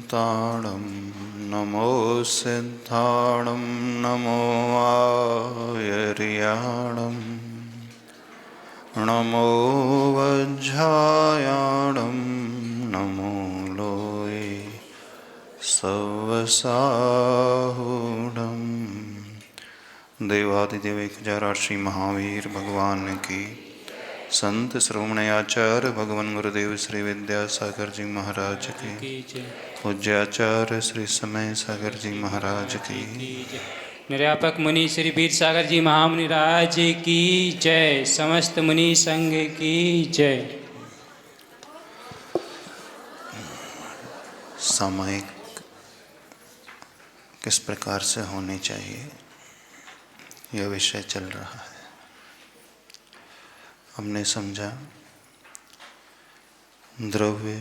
सिद्धाणं नमो सिद्धाणं नमो आयर्याणं नमो वज्रायाणं नमो लोये सवसाहूणं। देवादिदेव 1008 श्री महावीर भगवान की, संत श्रवणयाचार्य भगवान गुरुदेव श्री विद्यासागर जी महाराज की, पूज्याचार्य श्री समय सागर जी महाराज की, निर्यापक मुनि श्री वीर सागर जी महामुनि राज की जय। समस्त मुनि संघ की जय। सामायिक किस प्रकार से होनी चाहिए, यह विषय चल रहा है। हमने समझा द्रव्य,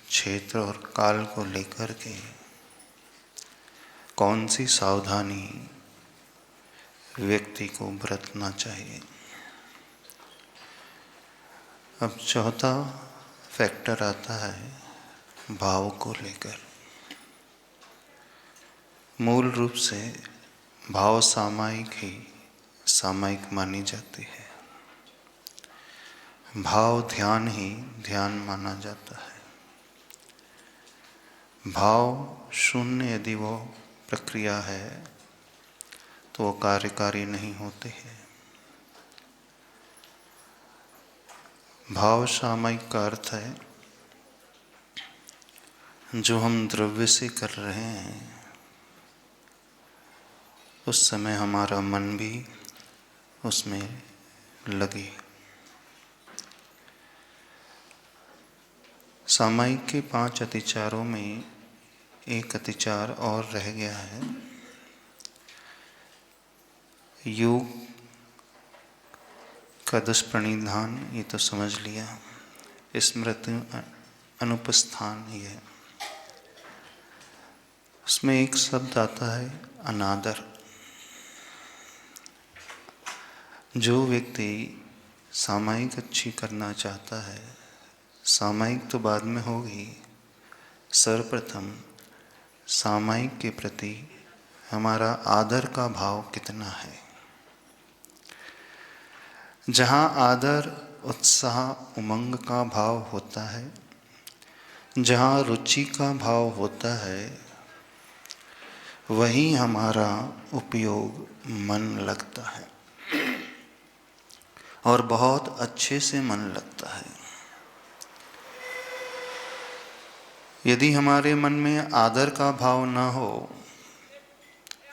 क्षेत्र और काल को लेकर के कौन सी सावधानी व्यक्ति को बरतना चाहिए। अब चौथा फैक्टर आता है भाव को लेकर। मूल रूप से भाव सामायिक ही सामायिक मानी जाती है। भाव ध्यान ही ध्यान माना जाता है। भाव शून्य यदि वो प्रक्रिया है तो वो कार्यकारी नहीं होते हैं। भाव सामायिक का अर्थ है जो हम द्रव्य से कर रहे हैं उस समय हमारा मन भी उसमें लगे। सामायिक के 5 अतिचारों में एक अतिचार और रह गया है। योग का दुष्प्रणिधान ये तो समझ लिया। स्मृति अनुपस्थान ही है। उसमें एक शब्द आता है अनादर। जो व्यक्ति सामायिक अच्छी करना चाहता है, सामायिक तो बाद में होगी, सर्वप्रथम सामायिक के प्रति हमारा आदर का भाव कितना है। जहाँ आदर, उत्साह, उमंग का भाव होता है, जहाँ रुचि का भाव होता है, वहीं हमारा उपयोग मन लगता है और बहुत अच्छे से मन लगता है। यदि हमारे मन में आदर का भाव न हो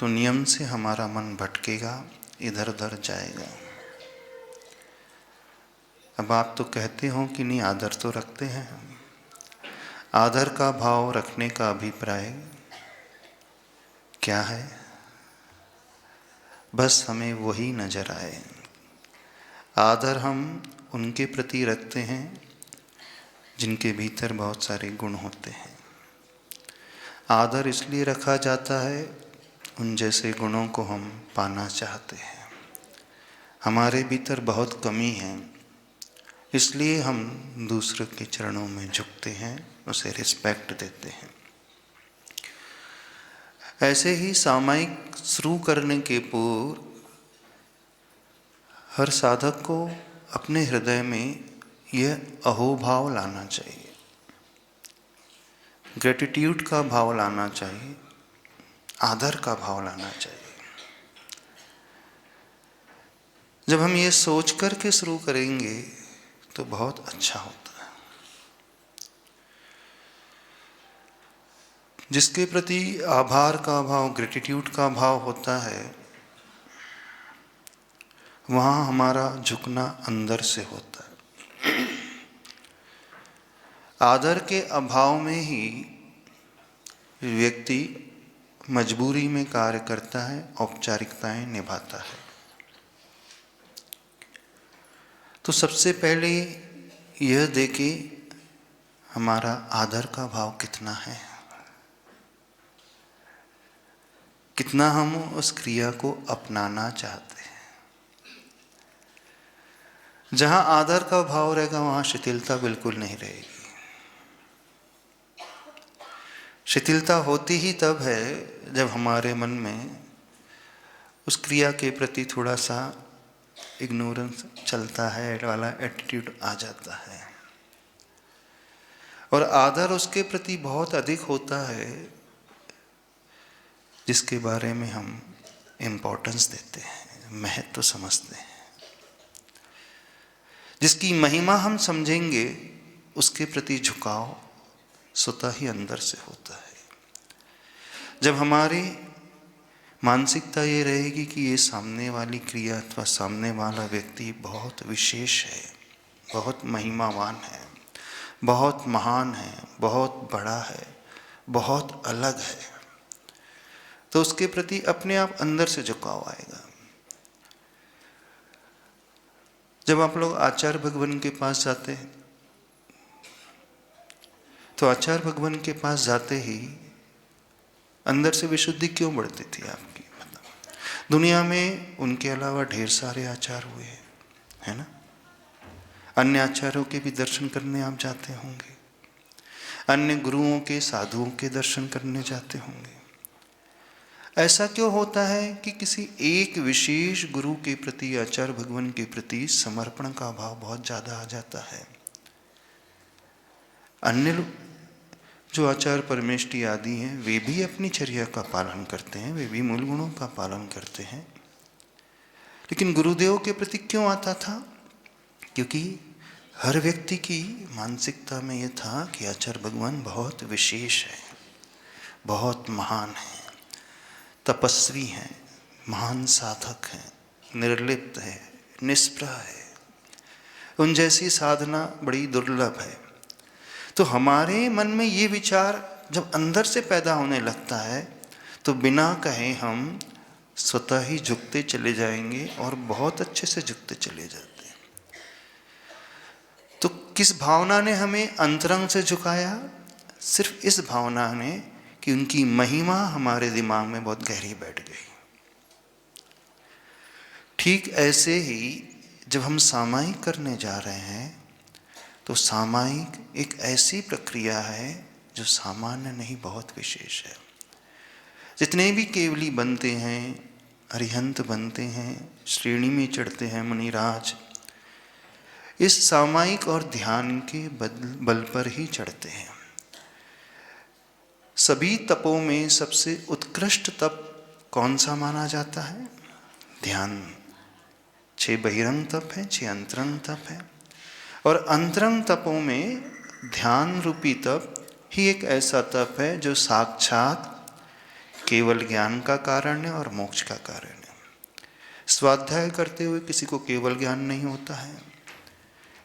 तो नियम से हमारा मन भटकेगा, इधर उधर जाएगा। अब आप तो कहते हो कि नहीं, आदर तो रखते हैं हम। आदर का भाव रखने का अभिप्राय क्या है? बस हमें वही नजर आए। आदर हम उनके प्रति रखते हैं जिनके भीतर बहुत सारे गुण होते हैं। आदर इसलिए रखा जाता है उन जैसे गुणों को हम पाना चाहते हैं। हमारे भीतर बहुत कमी है, इसलिए हम दूसरे के चरणों में झुकते हैं, उसे रिस्पेक्ट देते हैं। ऐसे ही सामायिक शुरू करने के पूर्व हर साधक को अपने हृदय में यह अहोभाव लाना चाहिए, ग्रेटिट्यूड का भाव लाना चाहिए, आदर का भाव लाना चाहिए। जब हम ये सोच करके शुरू करेंगे तो बहुत अच्छा होता है। जिसके प्रति आभार का भाव, ग्रेटिट्यूड का भाव होता है, वहाँ हमारा झुकना अंदर से होता है। आदर के अभाव में ही व्यक्ति मजबूरी में कार्य करता है, औपचारिकताएं निभाता है। तो सबसे पहले यह देखें हमारा आदर का भाव कितना है, कितना हम उस क्रिया को अपनाना चाहते हैं। जहाँ आदर का भाव रहेगा वहाँ शिथिलता बिल्कुल नहीं रहेगी। शिथिलता होती ही तब है जब हमारे मन में उस क्रिया के प्रति थोड़ा सा इग्नोरेंस चलता है वाला एटीट्यूड आ जाता है, और आदर उसके प्रति बहुत अधिक होता है जिसके बारे में हम इम्पोर्टेंस देते हैं, महत्व तो समझते हैं। जिसकी महिमा हम समझेंगे उसके प्रति झुकाव स्वतः ही अंदर से होता है। जब हमारी मानसिकता ये रहेगी कि ये सामने वाली क्रिया अथवा सामने वाला व्यक्ति बहुत विशेष है, बहुत महिमावान है, बहुत महान है, बहुत बड़ा है, बहुत अलग है, तो उसके प्रति अपने आप अंदर से झुकाव आएगा। जब आप लोग आचार्य भगवान के पास जाते हैं तो आचार्य भगवान के पास जाते ही अंदर से विशुद्धि क्यों बढ़ती थी आपकी? मतलब दुनिया में उनके अलावा ढेर सारे आचार्य हुए हैं, है ना? अन्य आचार्यों के भी दर्शन करने आप जाते होंगे, अन्य गुरुओं के, साधुओं के दर्शन करने जाते होंगे। ऐसा क्यों होता है कि किसी एक विशेष गुरु के प्रति, आचार्य भगवान के प्रति समर्पण का भाव बहुत ज़्यादा आ जाता है? अन्य जो आचार्य परमेष्ठी आदि हैं वे भी अपनी चर्या का पालन करते हैं, वे भी मूल गुणों का पालन करते हैं, लेकिन गुरुदेव के प्रति क्यों आता था? क्योंकि हर व्यक्ति की मानसिकता में यह था कि आचार्य भगवान बहुत विशेष है, बहुत महान है, तपस्वी हैं, महान साधक हैं, निर्लिप्त है, निष्प्रह है, उन जैसी साधना बड़ी दुर्लभ है। तो हमारे मन में ये विचार जब अंदर से पैदा होने लगता है तो बिना कहे हम स्वतः ही झुकते चले जाएंगे और बहुत अच्छे से झुकते चले जाते हैं। तो किस भावना ने हमें अंतरंग से झुकाया? सिर्फ इस भावना ने कि उनकी महिमा हमारे दिमाग में बहुत गहरी बैठ गई। ठीक ऐसे ही जब हम सामायिक करने जा रहे हैं तो सामायिक एक ऐसी प्रक्रिया है जो सामान्य नहीं, बहुत विशेष है। जितने भी केवली बनते हैं, अरिहंत बनते हैं, श्रेणी में चढ़ते हैं मुनिराज, इस सामायिक और ध्यान के बल पर ही चढ़ते हैं। सभी तपों में सबसे उत्कृष्ट तप कौन सा माना जाता है? ध्यान। 6 बहिरंग तप है, 6 अंतरंग तप है, और अंतरंग तपों में ध्यान रूपी तप ही एक ऐसा तप है जो साक्षात केवल ज्ञान का कारण है और मोक्ष का कारण है। स्वाध्याय करते हुए किसी को केवल ज्ञान नहीं होता है,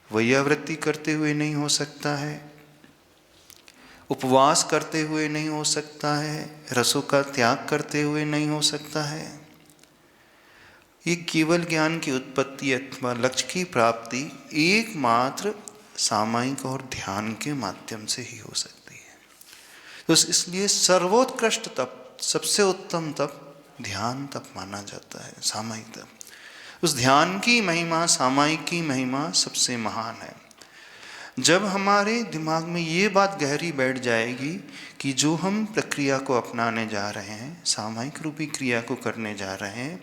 वैयावृत्ति करते हुए नहीं हो सकता है, उपवास करते हुए नहीं हो सकता है, रसों का त्याग करते हुए नहीं हो सकता है। ये केवल ज्ञान की उत्पत्ति अथवा लक्ष्य की प्राप्ति एकमात्र सामायिक और ध्यान के माध्यम से ही हो सकती है। तो इसलिए सर्वोत्कृष्ट तप, सबसे उत्तम तप ध्यान तप माना जाता है, सामायिक तप। उस ध्यान की महिमा, सामायिक की महिमा सबसे महान है। जब हमारे दिमाग में ये बात गहरी बैठ जाएगी कि जो हम प्रक्रिया को अपनाने जा रहे हैं, सामायिक रूपी क्रिया को करने जा रहे हैं,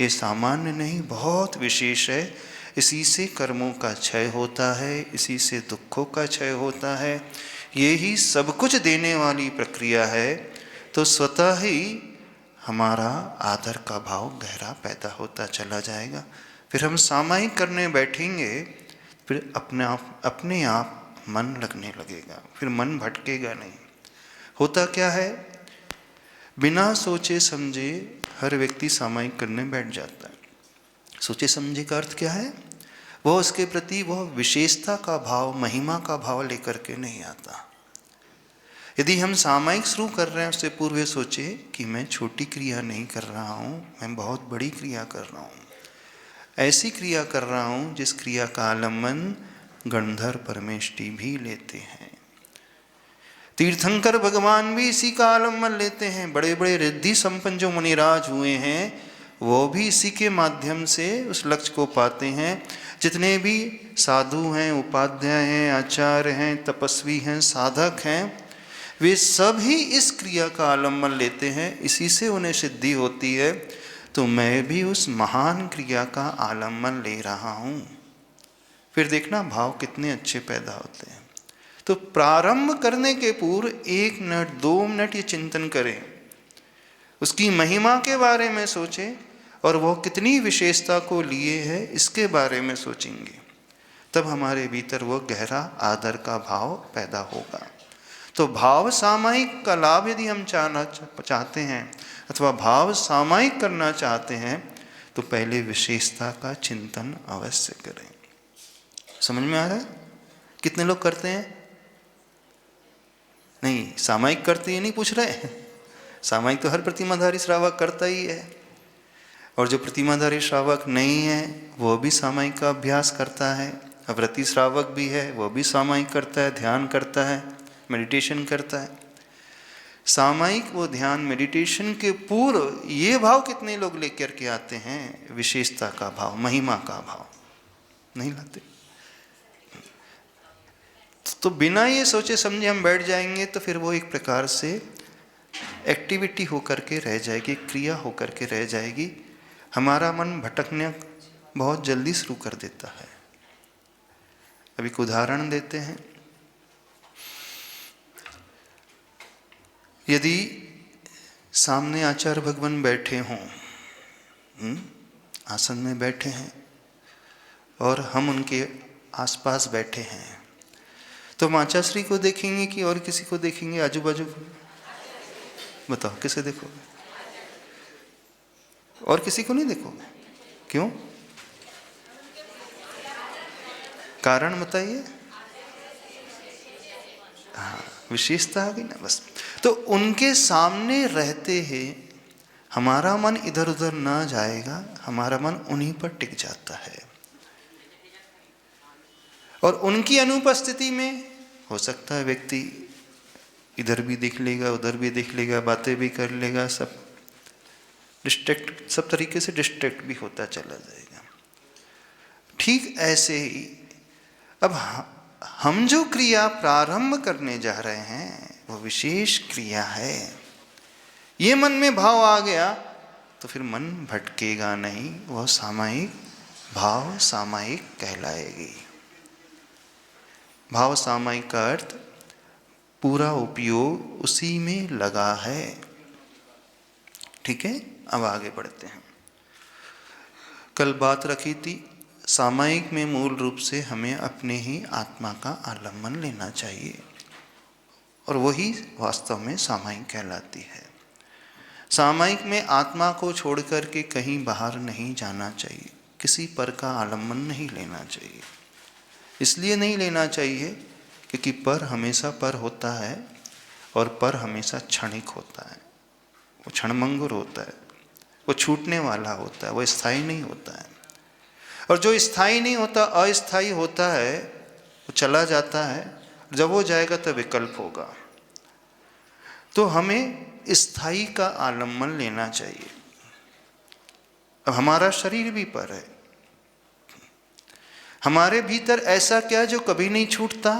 ये सामान्य नहीं, बहुत विशेष है, इसी से कर्मों का क्षय होता है, इसी से दुखों का क्षय होता है, ये ही सब कुछ देने वाली प्रक्रिया है, तो स्वतः ही हमारा आदर का भाव गहरा पैदा होता चला जाएगा। फिर हम सामायिक करने बैठेंगे, फिर अपने आप मन लगने लगेगा, फिर मन भटकेगा नहीं। होता क्या है, बिना सोचे समझे हर व्यक्ति सामायिक करने बैठ जाता है। सोचे समझे का अर्थ क्या है? वह उसके प्रति वह विशेषता का भाव, महिमा का भाव लेकर के नहीं आता। यदि हम सामायिक शुरू कर रहे हैं, उससे पूर्व सोचे कि मैं छोटी क्रिया नहीं कर रहा हूँ, मैं बहुत बड़ी क्रिया कर रहा हूँ, ऐसी क्रिया कर रहा हूँ जिस क्रिया का आलम्बन गणधर परमेष्ठी भी लेते हैं, तीर्थंकर भगवान भी इसी का आलम्बन लेते हैं, बड़े बड़े रिद्धि संपन्न जो मुनिराज हुए हैं वो भी इसी के माध्यम से उस लक्ष्य को पाते हैं। जितने भी साधु हैं, उपाध्याय हैं, आचार्य हैं, तपस्वी हैं, साधक हैं, वे सभी इस क्रिया का आलम्बन लेते हैं, इसी से उन्हें सिद्धि होती है। तो मैं भी उस महान क्रिया का आलम्बन ले रहा हूँ। फिर देखना भाव कितने अच्छे पैदा होते हैं। तो प्रारंभ करने के पूर्व 1 मिनट 2 मिनट ये चिंतन करें, उसकी महिमा के बारे में सोचें और वो कितनी विशेषता को लिए है इसके बारे में सोचेंगे, तब हमारे भीतर वो गहरा आदर का भाव पैदा होगा। तो भाव सामायिक का लाभ यदि हम चाहते हैं अथवा भाव सामायिक करना चाहते हैं तो पहले विशेषता का चिंतन अवश्य करें। समझ में आ रहा है? कितने लोग करते हैं? नहीं, सामायिक करते ये नहीं पूछ रहे। सामायिक तो हर प्रतिमाधारी श्रावक करता ही है, और जो प्रतिमाधारी श्रावक नहीं है वो भी सामायिक का अभ्यास करता है। व्रती श्रावक भी है, वो भी सामायिक करता है, ध्यान करता है, मेडिटेशन करता है। सामायिक वो ध्यान मेडिटेशन के पूर्व ये भाव कितने लोग लेकर के आते हैं? विशेषता का भाव, महिमा का भाव नहीं लाते। तो बिना ये सोचे समझे हम बैठ जाएंगे तो फिर वो एक प्रकार से एक्टिविटी होकर के रह जाएगी, क्रिया होकर के रह जाएगी। हमारा मन भटकने बहुत जल्दी शुरू कर देता है। अभी एक उदाहरण देते हैं। यदि सामने आचार्य भगवान बैठे हों, आसन में बैठे हैं और हम उनके आसपास बैठे हैं, तो माचाश्री को देखेंगे कि और किसी को देखेंगे आजू बाजू को? बताओ किसे देखोगे? और किसी को नहीं देखोगे? क्यों? कारण बताइए। हाँ, विशेषता आ गई ना, बस। तो उनके सामने रहते हैं हमारा मन इधर उधर ना जाएगा, हमारा मन उन्हीं पर टिक जाता है। और उनकी अनुपस्थिति में हो सकता है व्यक्ति इधर भी देख लेगा, उधर भी देख लेगा, बातें भी कर लेगा, सब डिस्ट्रैक्ट, सब तरीके से डिस्ट्रैक्ट भी होता चला जाएगा। ठीक ऐसे ही अब हम जो क्रिया प्रारंभ करने जा रहे हैं वो विशेष क्रिया है। ये मन में भाव आ गया तो फिर मन भटकेगा नहीं, वह सामायिक भाव सामायिक कहलाएगी। भाव सामायिक का अर्थ पूरा उपयोग उसी में लगा है। ठीक है, अब आगे बढ़ते हैं। कल बात रखी थी सामायिक में मूल रूप से हमें अपने ही आत्मा का आलम्बन लेना चाहिए और वही वास्तव में सामायिक कहलाती है। सामायिक में आत्मा को छोड़ कर के कहीं बाहर नहीं जाना चाहिए, किसी पर का आलम्बन नहीं लेना चाहिए। इसलिए नहीं लेना चाहिए क्योंकि पर हमेशा पर होता है और पर हमेशा क्षणिक होता है, वो क्षणभंगुर होता है, वो छूटने वाला होता है, वो स्थायी नहीं होता है। और जो स्थायी नहीं होता, अस्थायी होता है, वो चला जाता है, जब वो जाएगा तब विकल्प होगा। तो हमें स्थायी का आलम्बन लेना चाहिए। अब हमारा शरीर भी पर है, हमारे भीतर ऐसा क्या जो कभी नहीं छूटता?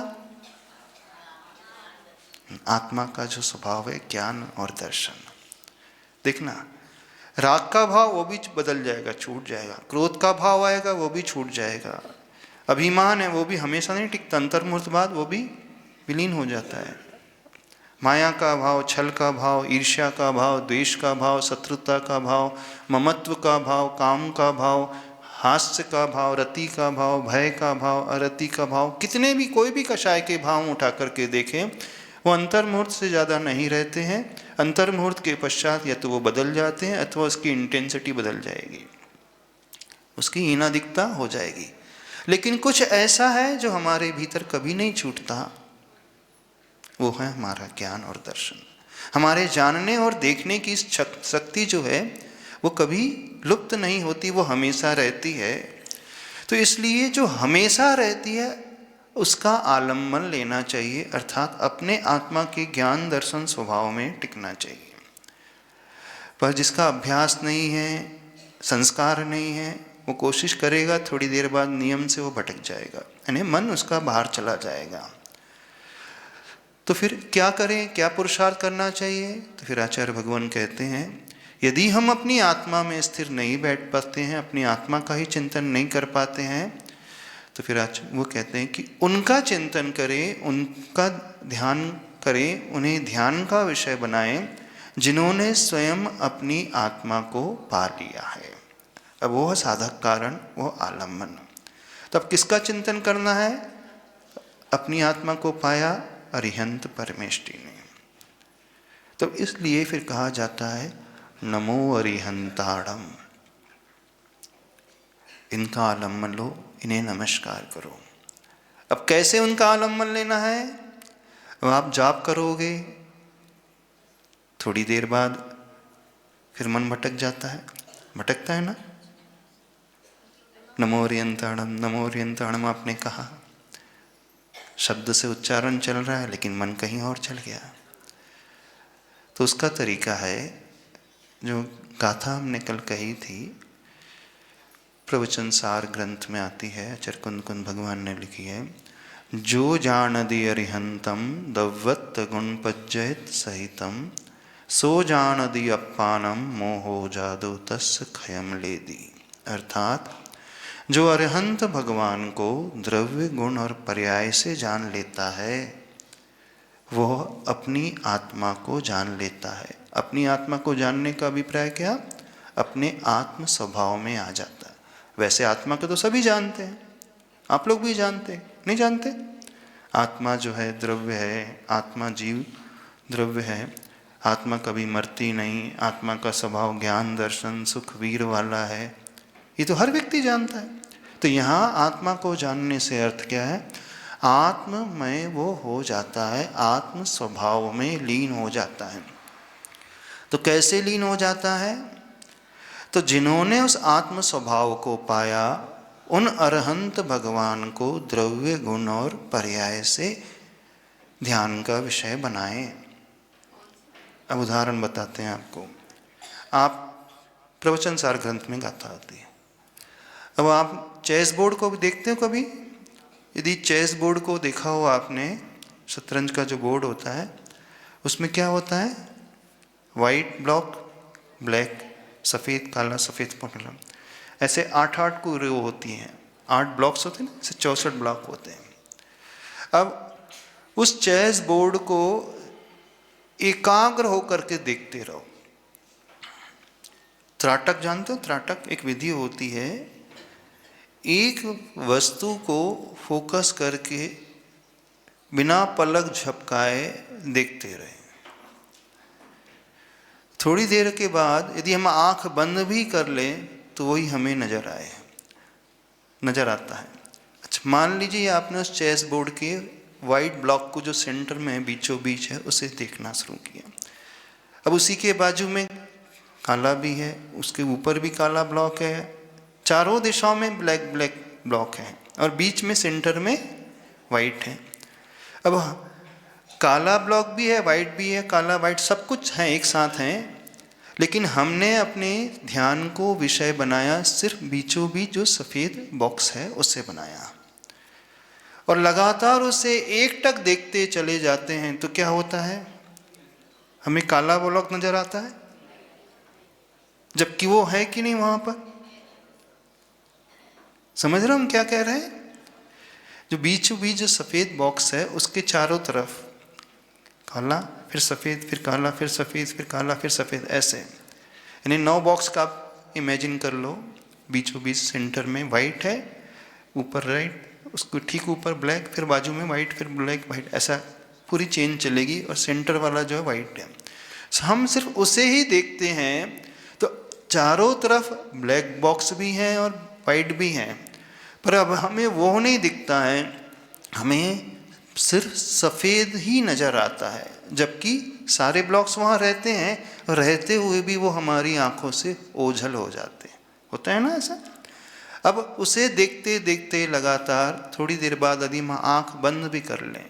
आत्मा का जो स्वभाव है ज्ञान और दर्शन। देखना, राग का भाव वो भी बदल जाएगा, छूट जाएगा। क्रोध का भाव आएगा वो भी छूट जाएगा। अभिमान है वो भी हमेशा नहीं टिकता, अंतर्मुहूर्त बाद वो भी विलीन हो जाता है। माया का भाव, छल का भाव, ईर्ष्या का भाव, द्वेष का भाव, शत्रुता का भाव, ममत्व का भाव, काम का भाव, हास्य का भाव, रति का भाव, भय का भाव, अरति का भाव, कितने भी कोई भी कषाय के भाव उठा करके देखें, वो अंतर्मुहूर्त से ज़्यादा नहीं रहते हैं। अंतर्मुहूर्त के पश्चात या तो वो बदल जाते हैं अथवा उसकी इंटेंसिटी बदल जाएगी, उसकी हीनादिकता हो जाएगी। लेकिन कुछ ऐसा है जो हमारे भीतर कभी नहीं छूटता, वो है हमारा ज्ञान और दर्शन। हमारे जानने और देखने की शक्ति जो है वो कभी लुप्त नहीं होती, वो हमेशा रहती है। तो इसलिए जो हमेशा रहती है उसका आलम्बन लेना चाहिए, अर्थात अपने आत्मा के ज्ञान दर्शन स्वभाव में टिकना चाहिए। पर जिसका अभ्यास नहीं है, संस्कार नहीं है, वो कोशिश करेगा, थोड़ी देर बाद नियम से वो भटक जाएगा, यानी मन उसका बाहर चला जाएगा। तो फिर क्या करें, क्या पुरुषार्थ करना चाहिए? तो फिर आचार्य भगवान कहते हैं, यदि हम अपनी आत्मा में स्थिर नहीं बैठ पाते हैं, अपनी आत्मा का ही चिंतन नहीं कर पाते हैं, तो फिर वो कहते हैं कि उनका चिंतन करें, उनका ध्यान करें, उन्हें ध्यान का विषय बनाएं जिन्होंने स्वयं अपनी आत्मा को पा लिया है। अब वो साधक कारण, वो आलम्बन। तो अब किसका चिंतन करना है? अपनी आत्मा को पाया अरिहंत परमेष्टि ने। तो इसलिए फिर कहा जाता है नमो अरिहंताड़म, इनका आलम्बन लो, इन्हें नमस्कार करो। अब कैसे उनका आलम्बन लेना है? अब आप जाप करोगे, थोड़ी देर बाद फिर मन भटक जाता है, भटकता है ना। नमो अरिहंताड़म, नमो अरिहंताड़म आपने कहा, शब्द से उच्चारण चल रहा है लेकिन मन कहीं और चल गया। तो उसका तरीका है, जो गाथा हमने कल कही थी, प्रवचन सार ग्रंथ में आती है, आचार्य कुंद कुंद भगवान ने लिखी है, जो जानदि अरिहंतम दव्वत गुण पज्जयत सहितम, सो जानदि अप्पानम मोहो जादो तस् खयम लेदी। अर्थात जो अरिहंत भगवान को द्रव्य गुण और पर्याय से जान लेता है, वह अपनी आत्मा को जान लेता है। अपनी आत्मा को जानने का अभिप्राय क्या? अपने आत्म स्वभाव में आ जाता है। वैसे आत्मा को तो सभी जानते हैं, आप लोग भी जानते हैं, नहीं जानते? आत्मा जो है द्रव्य है, आत्मा जीव द्रव्य है, आत्मा कभी मरती नहीं, आत्मा का स्वभाव ज्ञान दर्शन सुख वीर वाला है, ये तो हर व्यक्ति जानता है। तो यहाँ आत्मा को जानने से अर्थ क्या है? आत्ममय वो हो जाता है, आत्म स्वभाव में लीन हो जाता है। तो कैसे लीन हो जाता है? तो जिन्होंने उस आत्म स्वभाव को पाया, उन अरहंत भगवान को द्रव्य गुण और पर्याय से ध्यान का विषय बनाए। अब उदाहरण बताते हैं आपको। आप प्रवचन सार ग्रंथ में गाथा आती है। अब आप चेस बोर्ड को भी देखते हो कभी? यदि चेस बोर्ड को देखा हो आपने, शतरंज का जो बोर्ड होता है, उसमें क्या होता है? वाइट ब्लॉक, ब्लैक, सफ़ेद काला, सफ़ेद काला, ऐसे 8-8 को रो होती हैं, 8 ब्लॉक्स होते हैं ना, ऐसे 64 ब्लॉक होते हैं। अब उस चेस बोर्ड को एकाग्र होकर के देखते रहो। त्राटक जानते हो? त्राटक एक विधि होती है, एक वस्तु को फोकस करके बिना पलक झपकाए देखते रहे। थोड़ी देर के बाद यदि हम आंख बंद भी कर लें तो वही हमें नजर आता है। अच्छा, मान लीजिए आपने उस चेस बोर्ड के वाइट ब्लॉक को जो सेंटर में बीचों बीच है उसे देखना शुरू किया। अब उसी के बाजू में काला भी है, उसके ऊपर भी काला ब्लॉक है, चारों दिशाओं में ब्लैक ब्लैक ब्लॉक है और बीच में सेंटर में वाइट है। अब काला ब्लॉक भी है, वाइट भी है, काला वाइट सब कुछ है, एक साथ हैं, लेकिन हमने अपने ध्यान को विषय बनाया सिर्फ बीचों बीच जो सफ़ेद बॉक्स है उससे बनाया, और लगातार उसे एकटक देखते चले जाते हैं। तो क्या होता है? हमें काला ब्लॉक नजर आता है, जबकि वो है कि नहीं वहां पर। समझ रहे हो हम क्या कह रहे हैं? जो बीचों बीच जो सफ़ेद बॉक्स है उसके चारों तरफ काला, फिर सफ़ेद, फिर काला, फिर सफ़ेद, फिर काला, फिर सफ़ेद, ऐसे यानी 9 बॉक्स का आप इमेजिन कर लो। बीचों बीच सेंटर में वाइट है, ऊपर राइट, उसको ठीक ऊपर ब्लैक, फिर बाजू में वाइट, फिर ब्लैक वाइट, ऐसा पूरी चेन चलेगी, और सेंटर वाला जो है वाइट है। हम सिर्फ उसे ही देखते हैं, तो चारों तरफ ब्लैक बॉक्स भी हैं और वाइट भी हैं, पर अब हमें वो नहीं दिखता है, हमें सिर्फ सफ़ेद ही नज़र आता है, जबकि सारे ब्लॉक्स वहाँ रहते हैं, और रहते हुए भी वो हमारी आंखों से ओझल हो जाते हैं। होता है ना ऐसा? अब उसे देखते देखते लगातार थोड़ी देर बाद यदि हम आँख बंद भी कर लें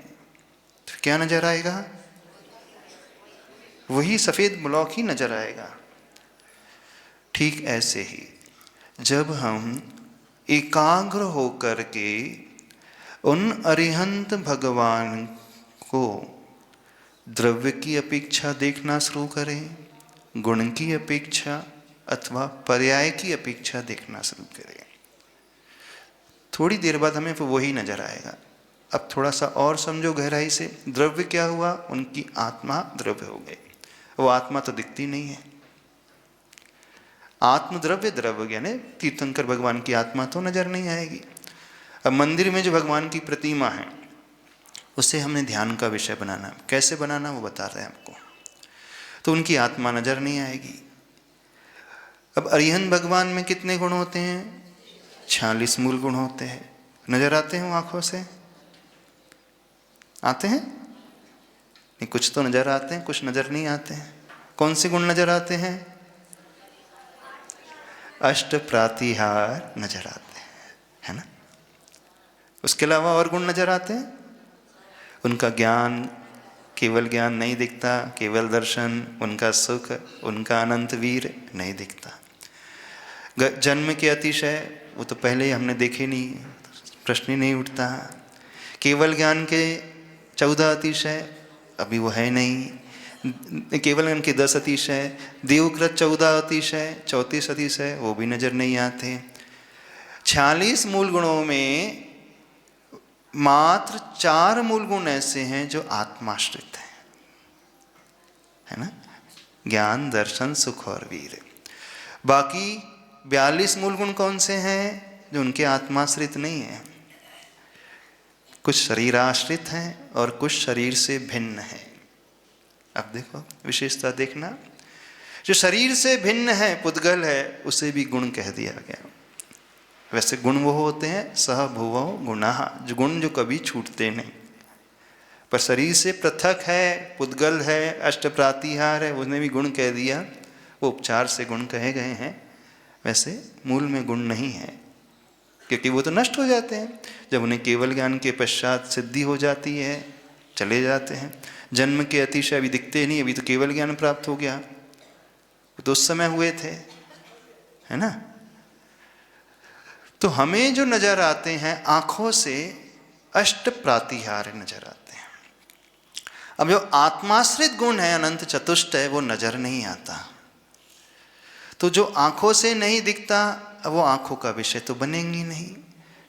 तो क्या नज़र आएगा? वही सफ़ेद ब्लॉक ही नज़र आएगा। ठीक ऐसे ही जब हम एकाग्र होकर के उन अरिहंत भगवान को द्रव्य की अपेक्षा देखना शुरू करें, गुण की अपेक्षा अथवा पर्याय की अपेक्षा देखना शुरू करें, थोड़ी देर बाद हमें वही नजर आएगा। अब थोड़ा सा और समझो गहराई से, द्रव्य क्या हुआ? उनकी आत्मा द्रव्य हो गई। वो आत्मा तो दिखती नहीं है। आत्मद्रव्य द्रव्य ज्ञान, तीर्थंकर भगवान की आत्मा तो नजर नहीं आएगी। अब मंदिर में जो भगवान की प्रतिमा है उसे हमने ध्यान का विषय बनाना, कैसे बनाना वो बता रहे हैं आपको। तो उनकी आत्मा नजर नहीं आएगी। अब अरिहंत भगवान में कितने गुण होते हैं? 46 मूल गुण होते हैं। नजर आते हैं आंखों से? आते हैं? नहीं, कुछ तो नजर आते हैं, कुछ नजर नहीं आते हैं। कौन से गुण नजर आते हैं? अष्ट प्रातिहार नजर आते हैं, है ना। उसके अलावा और गुण नजर आते हैं? उनका ज्ञान, केवल ज्ञान नहीं दिखता, केवल दर्शन, उनका सुख, उनका अनंत वीर नहीं दिखता। जन्म के अतिशय, वो तो पहले ही हमने देखे नहीं, प्रश्न ही नहीं उठता। केवल ज्ञान के 14 अतिशय, अभी वो है नहीं। केवल ज्ञान के 10 अतिशय, देवकृत 14 अतिशय, 34 अतिशय, वो भी नजर नहीं आते। 46 मूल गुणों में मात्र 4 मूल गुण ऐसे हैं जो आत्माश्रित हैं, है ना, ज्ञान, दर्शन, सुख और वीर। बाकी 42 मूल गुण कौन से हैं जो उनके आत्माश्रित नहीं है? कुछ शरीर आश्रित हैं और कुछ शरीर से भिन्न हैं। अब देखो विशेषता देखना, जो शरीर से भिन्न है, पुद्गल है, उसे भी गुण कह दिया गया। वैसे गुण वो होते हैं सह भुवो गुणाः, जो गुण जो कभी छूटते नहीं, पर शरीर से पृथक है, पुद्गल है, अष्ट प्रातिहार है, उसने भी गुण कह दिया। वो उपचार से गुण कहे गए हैं, वैसे मूल में गुण नहीं है, क्योंकि वो तो नष्ट हो जाते हैं। जब उन्हें केवल ज्ञान के पश्चात सिद्धि हो जाती है, चले जाते हैं। जन्म के अतिशय अभी दिखते नहीं, अभी तो केवल ज्ञान प्राप्त हो गया, तो उस समय हुए थे, है ना। तो हमें जो नजर आते हैं आंखों से, अष्ट प्रातिहार नजर आते हैं। अब जो आत्माश्रित गुण है, अनंत चतुष्ट है, वो नजर नहीं आता। तो जो आंखों से नहीं दिखता, वो आंखों का विषय तो बनेंगी नहीं।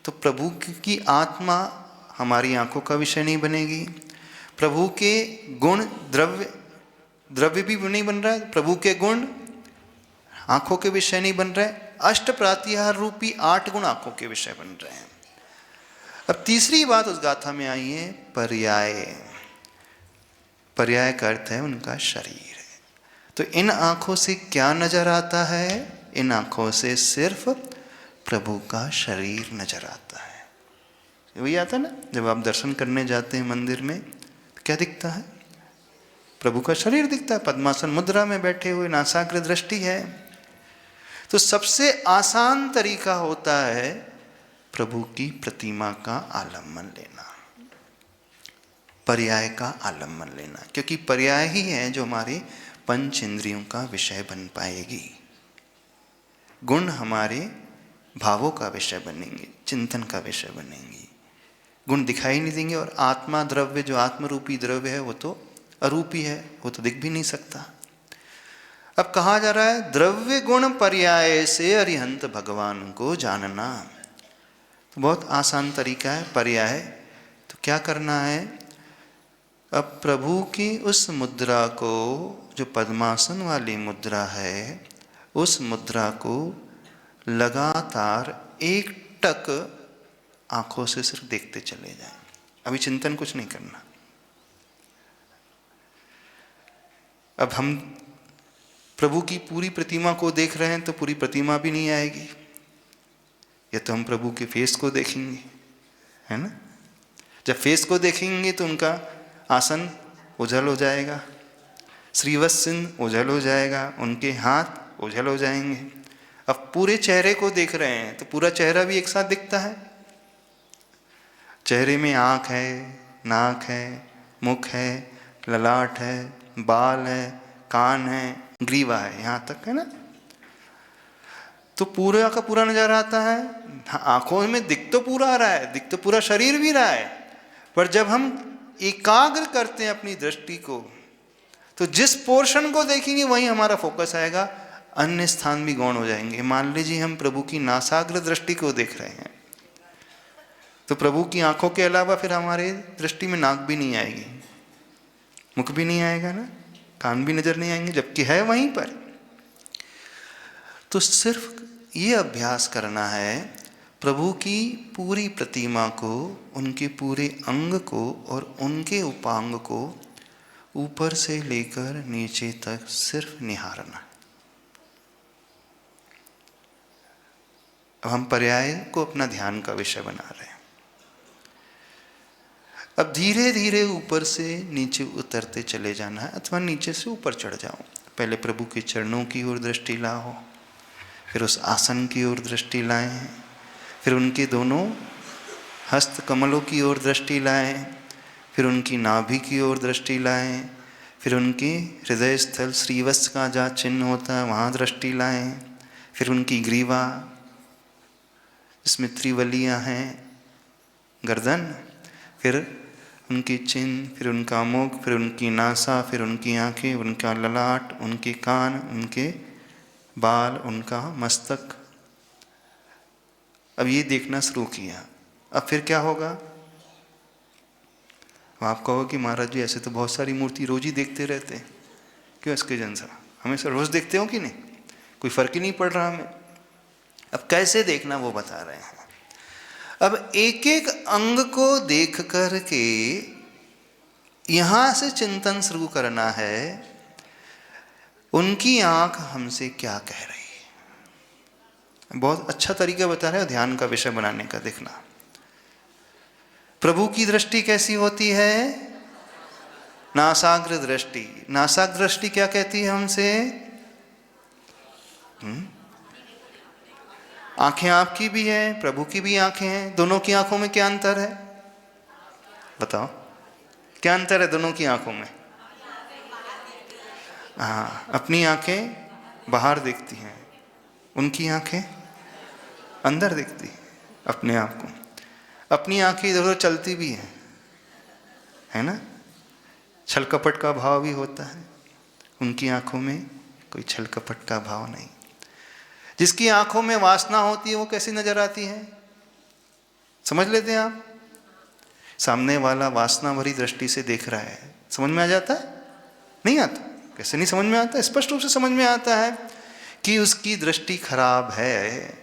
तो प्रभु की आत्मा हमारी आंखों का विषय नहीं बनेगी। प्रभु के गुण, द्रव्य भी नहीं बन रहा है, प्रभु के गुण आंखों के विषय नहीं बन रहे। अष्ट प्रातिहार रूपी 8 गुण आंखों के विषय बन रहे हैं। अब तीसरी बात उस गाथा में आई है, पर्याय। पर्याय का अर्थ है उनका शरीर। तो इन आंखों से क्या नजर आता है? इन आंखों से सिर्फ प्रभु का शरीर नजर आता है। वही आता है ना, जब आप दर्शन करने जाते हैं मंदिर में, तो क्या दिखता है? प्रभु का शरीर दिखता है। पद्मासन मुद्रा में बैठे हुए, नासाग्र दृष्टि है। तो सबसे आसान तरीका होता है प्रभु की प्रतिमा का आलम्बन लेना, पर्याय का आलम्बन लेना, क्योंकि पर्याय ही है जो हमारे पंच इंद्रियों का विषय बन पाएगी। गुण हमारे भावों का विषय बनेंगे, चिंतन का विषय बनेंगी। गुण दिखाई नहीं देंगे, और आत्मा द्रव्य, जो आत्मरूपी द्रव्य है, वो तो अरूपी है, वो तो दिख भी नहीं सकता। अब कहा जा रहा है द्रव्य गुण पर्याय से अरिहंत भगवान को जानना। तो बहुत आसान तरीका है पर्याय। तो क्या करना है? अब प्रभु की उस मुद्रा को, जो पद्मासन वाली मुद्रा है, उस मुद्रा को लगातार एकटक आंखों से सिर्फ देखते चले जाएं। अभी चिंतन कुछ नहीं करना। अब हम प्रभु की पूरी प्रतिमा को देख रहे हैं तो पूरी प्रतिमा भी नहीं आएगी, या तो हम प्रभु के फेस को देखेंगे, है ना। जब फेस को देखेंगे तो उनका आसन ओझल हो जाएगा, श्रीवत्सिन ओझल हो जाएगा, उनके हाथ ओझल हो जाएंगे। अब पूरे चेहरे को देख रहे हैं तो पूरा चेहरा भी एक साथ दिखता है। चेहरे में आँख है, नाक है, मुख है, ललाट है, बाल है, कान है, ग्रीवा है, यहाँ तक है ना। तो पूरा का पूरा नजर आता है। आंखों में दिख तो पूरा आ रहा है, दिख तो पूरा शरीर भी रहा है, पर जब हम एकाग्र करते हैं अपनी दृष्टि को, तो जिस पोर्शन को देखेंगे वहीं हमारा फोकस आएगा, अन्य स्थान भी गौण हो जाएंगे। मान लीजिए हम प्रभु की नासाग्र दृष्टि को देख रहे हैं, तो प्रभु की आंखों के अलावा फिर हमारे दृष्टि में नाक भी नहीं आएगी, मुख भी नहीं आएगा ना, कान भी नजर नहीं आएंगे, जबकि है वहीं पर। तो सिर्फ ये अभ्यास करना है, प्रभु की पूरी प्रतिमा को, उनके पूरे अंग को और उनके उपांग को ऊपर से लेकर नीचे तक सिर्फ निहारना। अब हम पर्याय को अपना ध्यान का विषय बना रहे हैं। अब धीरे धीरे ऊपर से नीचे उतरते चले जाना है, अथवा नीचे से ऊपर चढ़ जाओ। पहले प्रभु के चरणों की ओर दृष्टि लाओ, फिर उस आसन की ओर दृष्टि लाएं, फिर उनके दोनों हस्त कमलों की ओर दृष्टि लाएं, फिर उनकी नाभि की ओर दृष्टि लाएं, फिर उनके हृदय स्थल श्रीवत्स का जहाँ चिन्ह होता है वहाँ दृष्टि लाएं, फिर उनकी ग्रीवा जिसमें त्रिवलियाँ हैं, गर्दन, फिर उनकी चिन्ह, फिर उनका मुख, फिर उनकी नासा, फिर उनकी आँखें, उनका ललाट, उनके कान, उनके बाल, उनका मस्तक। अब ये देखना शुरू किया। अब फिर क्या होगा? आप कहोगे कि महाराज जी ऐसे तो बहुत सारी मूर्ति रोज ही देखते रहते हैं, क्यों इसके जैसा हमेशा रोज देखते हो कि नहीं, कोई फर्क ही नहीं पड़ रहा हमें। अब कैसे देखना वो बता रहे हैं। अब एक एक अंग को देख कर के यहां से चिंतन शुरू करना है, उनकी आंख हमसे क्या कह रही है। बहुत अच्छा तरीका बता रहे हो ध्यान का विषय बनाने का। देखना, प्रभु की दृष्टि कैसी होती है? नासाग्र दृष्टि। नासाग्र दृष्टि क्या कहती है हमसे? आंखें आपकी भी है, प्रभु की भी आंखें हैं, दोनों की आंखों में क्या अंतर है? बताओ क्या अंतर है दोनों की आंखों में? हाँ, अपनी आंखें बाहर देखती हैं, उनकी आंखें अंदर देखती हैं अपने आप को। अपनी आंखें इधर उधर चलती भी हैं, है ना, छल कपट का भाव भी होता है, उनकी आंखों में कोई छल कपट का भाव नहीं। जिसकी आंखों में वासना होती है वो कैसी नजर आती है? समझ लेते हैं आप? सामने वाला वासना भरी दृष्टि से देख रहा है, समझ में आ जाता है? नहीं आता? कैसे नहीं समझ में आता है? स्पष्ट रूप से समझ में आता है कि उसकी दृष्टि खराब है।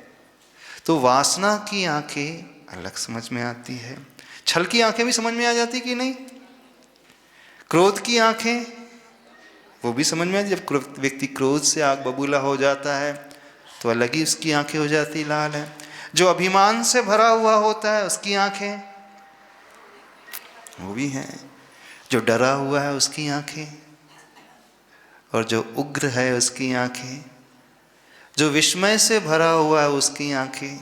तो वासना की आंखें अलग समझ में आती है, छल की आंखें भी समझ में आ जाती कि नहीं, क्रोध की आंखें वो भी समझ में आती। जब व्यक्ति क्रोध से आग बबूला हो जाता है तो अलग ही उसकी आंखें हो जाती लाल है। जो अभिमान से भरा हुआ होता है उसकी आंखें वो भी हैं, जो डरा हुआ है उसकी आंखें, और जो उग्र है उसकी आंखें, जो विस्मय से भरा हुआ है उसकी आंखें।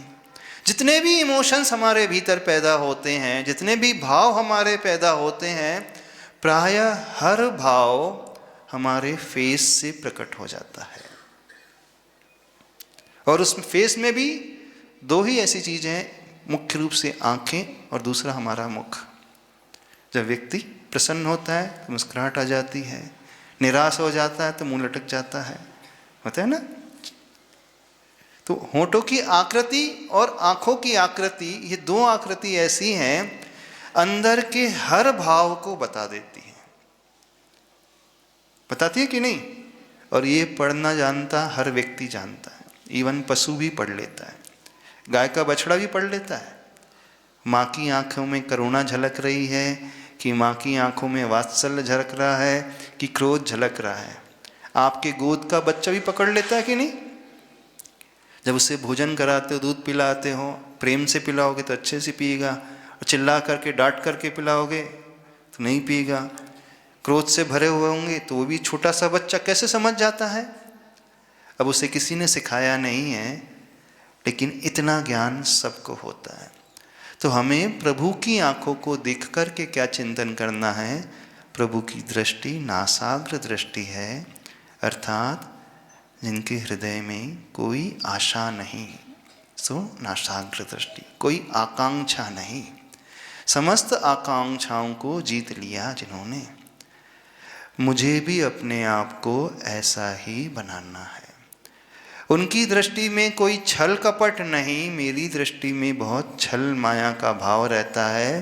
जितने भी इमोशंस हमारे भीतर पैदा होते हैं, जितने भी भाव हमारे पैदा होते हैं, प्रायः हर भाव हमारे फेस से प्रकट हो जाता है। और उस फेस में भी दो ही ऐसी चीजें हैं, मुख्य रूप से आंखें और दूसरा हमारा मुख। जब व्यक्ति प्रसन्न होता है तो मुस्कुराहट आ जाती है, निराश हो जाता है तो मुंह लटक जाता है, होता है ना। तो होठों की आकृति और आंखों की आकृति, ये दो आकृति ऐसी हैं अंदर के हर भाव को बता देती है, बताती है कि नहीं। और ये पढ़ना जानता हर व्यक्ति जानता है, इवन पशु भी पढ़ लेता है, गाय का बछड़ा भी पढ़ लेता है। माँ की आंखों में करुणा झलक रही है कि माँ की आंखों में वात्सल्य झलक रहा है कि क्रोध झलक रहा है। आपके गोद का बच्चा भी पकड़ लेता है कि नहीं। जब उसे भोजन कराते हो, दूध पिलाते हो, प्रेम से पिलाओगे तो अच्छे से पिएगा, और चिल्ला करके डांट करके पिलाओगे तो नहीं पिएगा। क्रोध से भरे हुए होंगे तो वो भी छोटा सा बच्चा कैसे समझ जाता है। अब उसे किसी ने सिखाया नहीं है, लेकिन इतना ज्ञान सबको होता है। तो हमें प्रभु की आंखों को देख कर के क्या चिंतन करना है? प्रभु की दृष्टि नासाग्र दृष्टि है, अर्थात जिनके हृदय में कोई आशा नहीं, सो नासाग्र दृष्टि, कोई आकांक्षा नहीं, समस्त आकांक्षाओं को जीत लिया जिन्होंने, मुझे भी अपने आप को ऐसा ही बनाना है। उनकी दृष्टि में कोई छल कपट नहीं, मेरी दृष्टि में बहुत छल माया का भाव रहता है।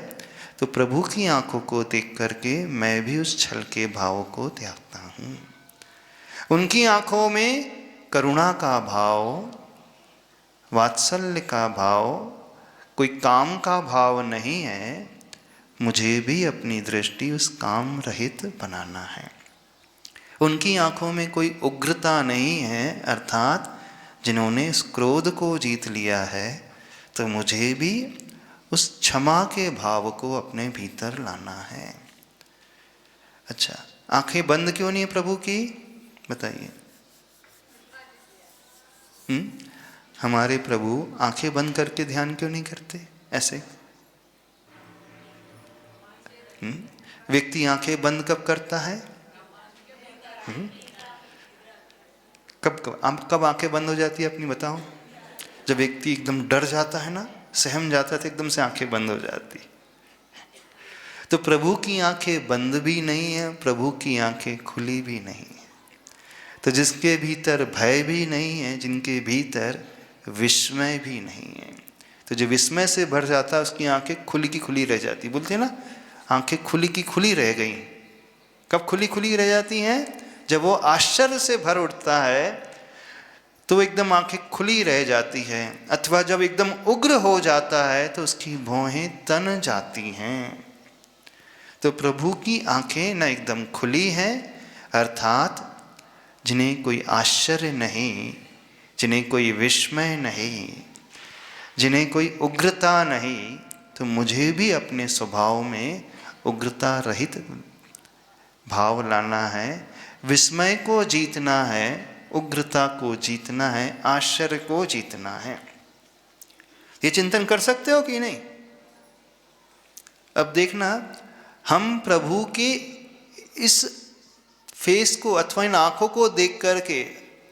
तो प्रभु की आंखों को देख करके मैं भी उस छल के भाव को त्यागता हूँ। उनकी आंखों में करुणा का भाव, वात्सल्य का भाव, कोई काम का भाव नहीं है। मुझे भी अपनी दृष्टि उस काम रहित बनाना है। उनकी आंखों में कोई उग्रता नहीं है, अर्थात जिन्होंने इस क्रोध को जीत लिया है, तो मुझे भी उस क्षमा के भाव को अपने भीतर लाना है। अच्छा, आंखें बंद क्यों नहीं है प्रभु की, बताइए। हमारे प्रभु आंखें बंद करके ध्यान क्यों नहीं करते ऐसे? व्यक्ति आंखें बंद कब करता है? कब आंखें बंद हो जाती है अपनी बताओ? जब व्यक्ति एकदम डर जाता है ना, सहम जाता है, तो एकदम से आंखें बंद हो जाती। तो प्रभु की आंखें बंद भी नहीं है, प्रभु की आंखें खुली भी नहीं है। तो जिसके भीतर भय भी नहीं है, जिनके भीतर विस्मय भी नहीं है, तो जो विस्मय से भर जाता है उसकी आंखें खुली की खुली रह जाती। बोलते हैं ना, आंखें खुली की खुली रह गई। कब खुली खुली रह जाती हैं? जब वो आश्चर्य से भर उठता है तो एकदम आंखें खुली रह जाती है, अथवा जब एकदम उग्र हो जाता है तो उसकी भौहें तन जाती हैं। तो प्रभु की आंखें न एकदम खुली हैं, अर्थात जिन्हें कोई आश्चर्य नहीं, जिन्हें कोई विस्मय नहीं, जिन्हें कोई उग्रता नहीं। तो मुझे भी अपने स्वभाव में उग्रता रहित भाव लाना है, विस्मय को जीतना है, उग्रता को जीतना है, आश्चर्य को जीतना है। ये चिंतन कर सकते हो कि नहीं? अब देखना, हम प्रभु के इस फेस को अथवा इन आंखों को देख करके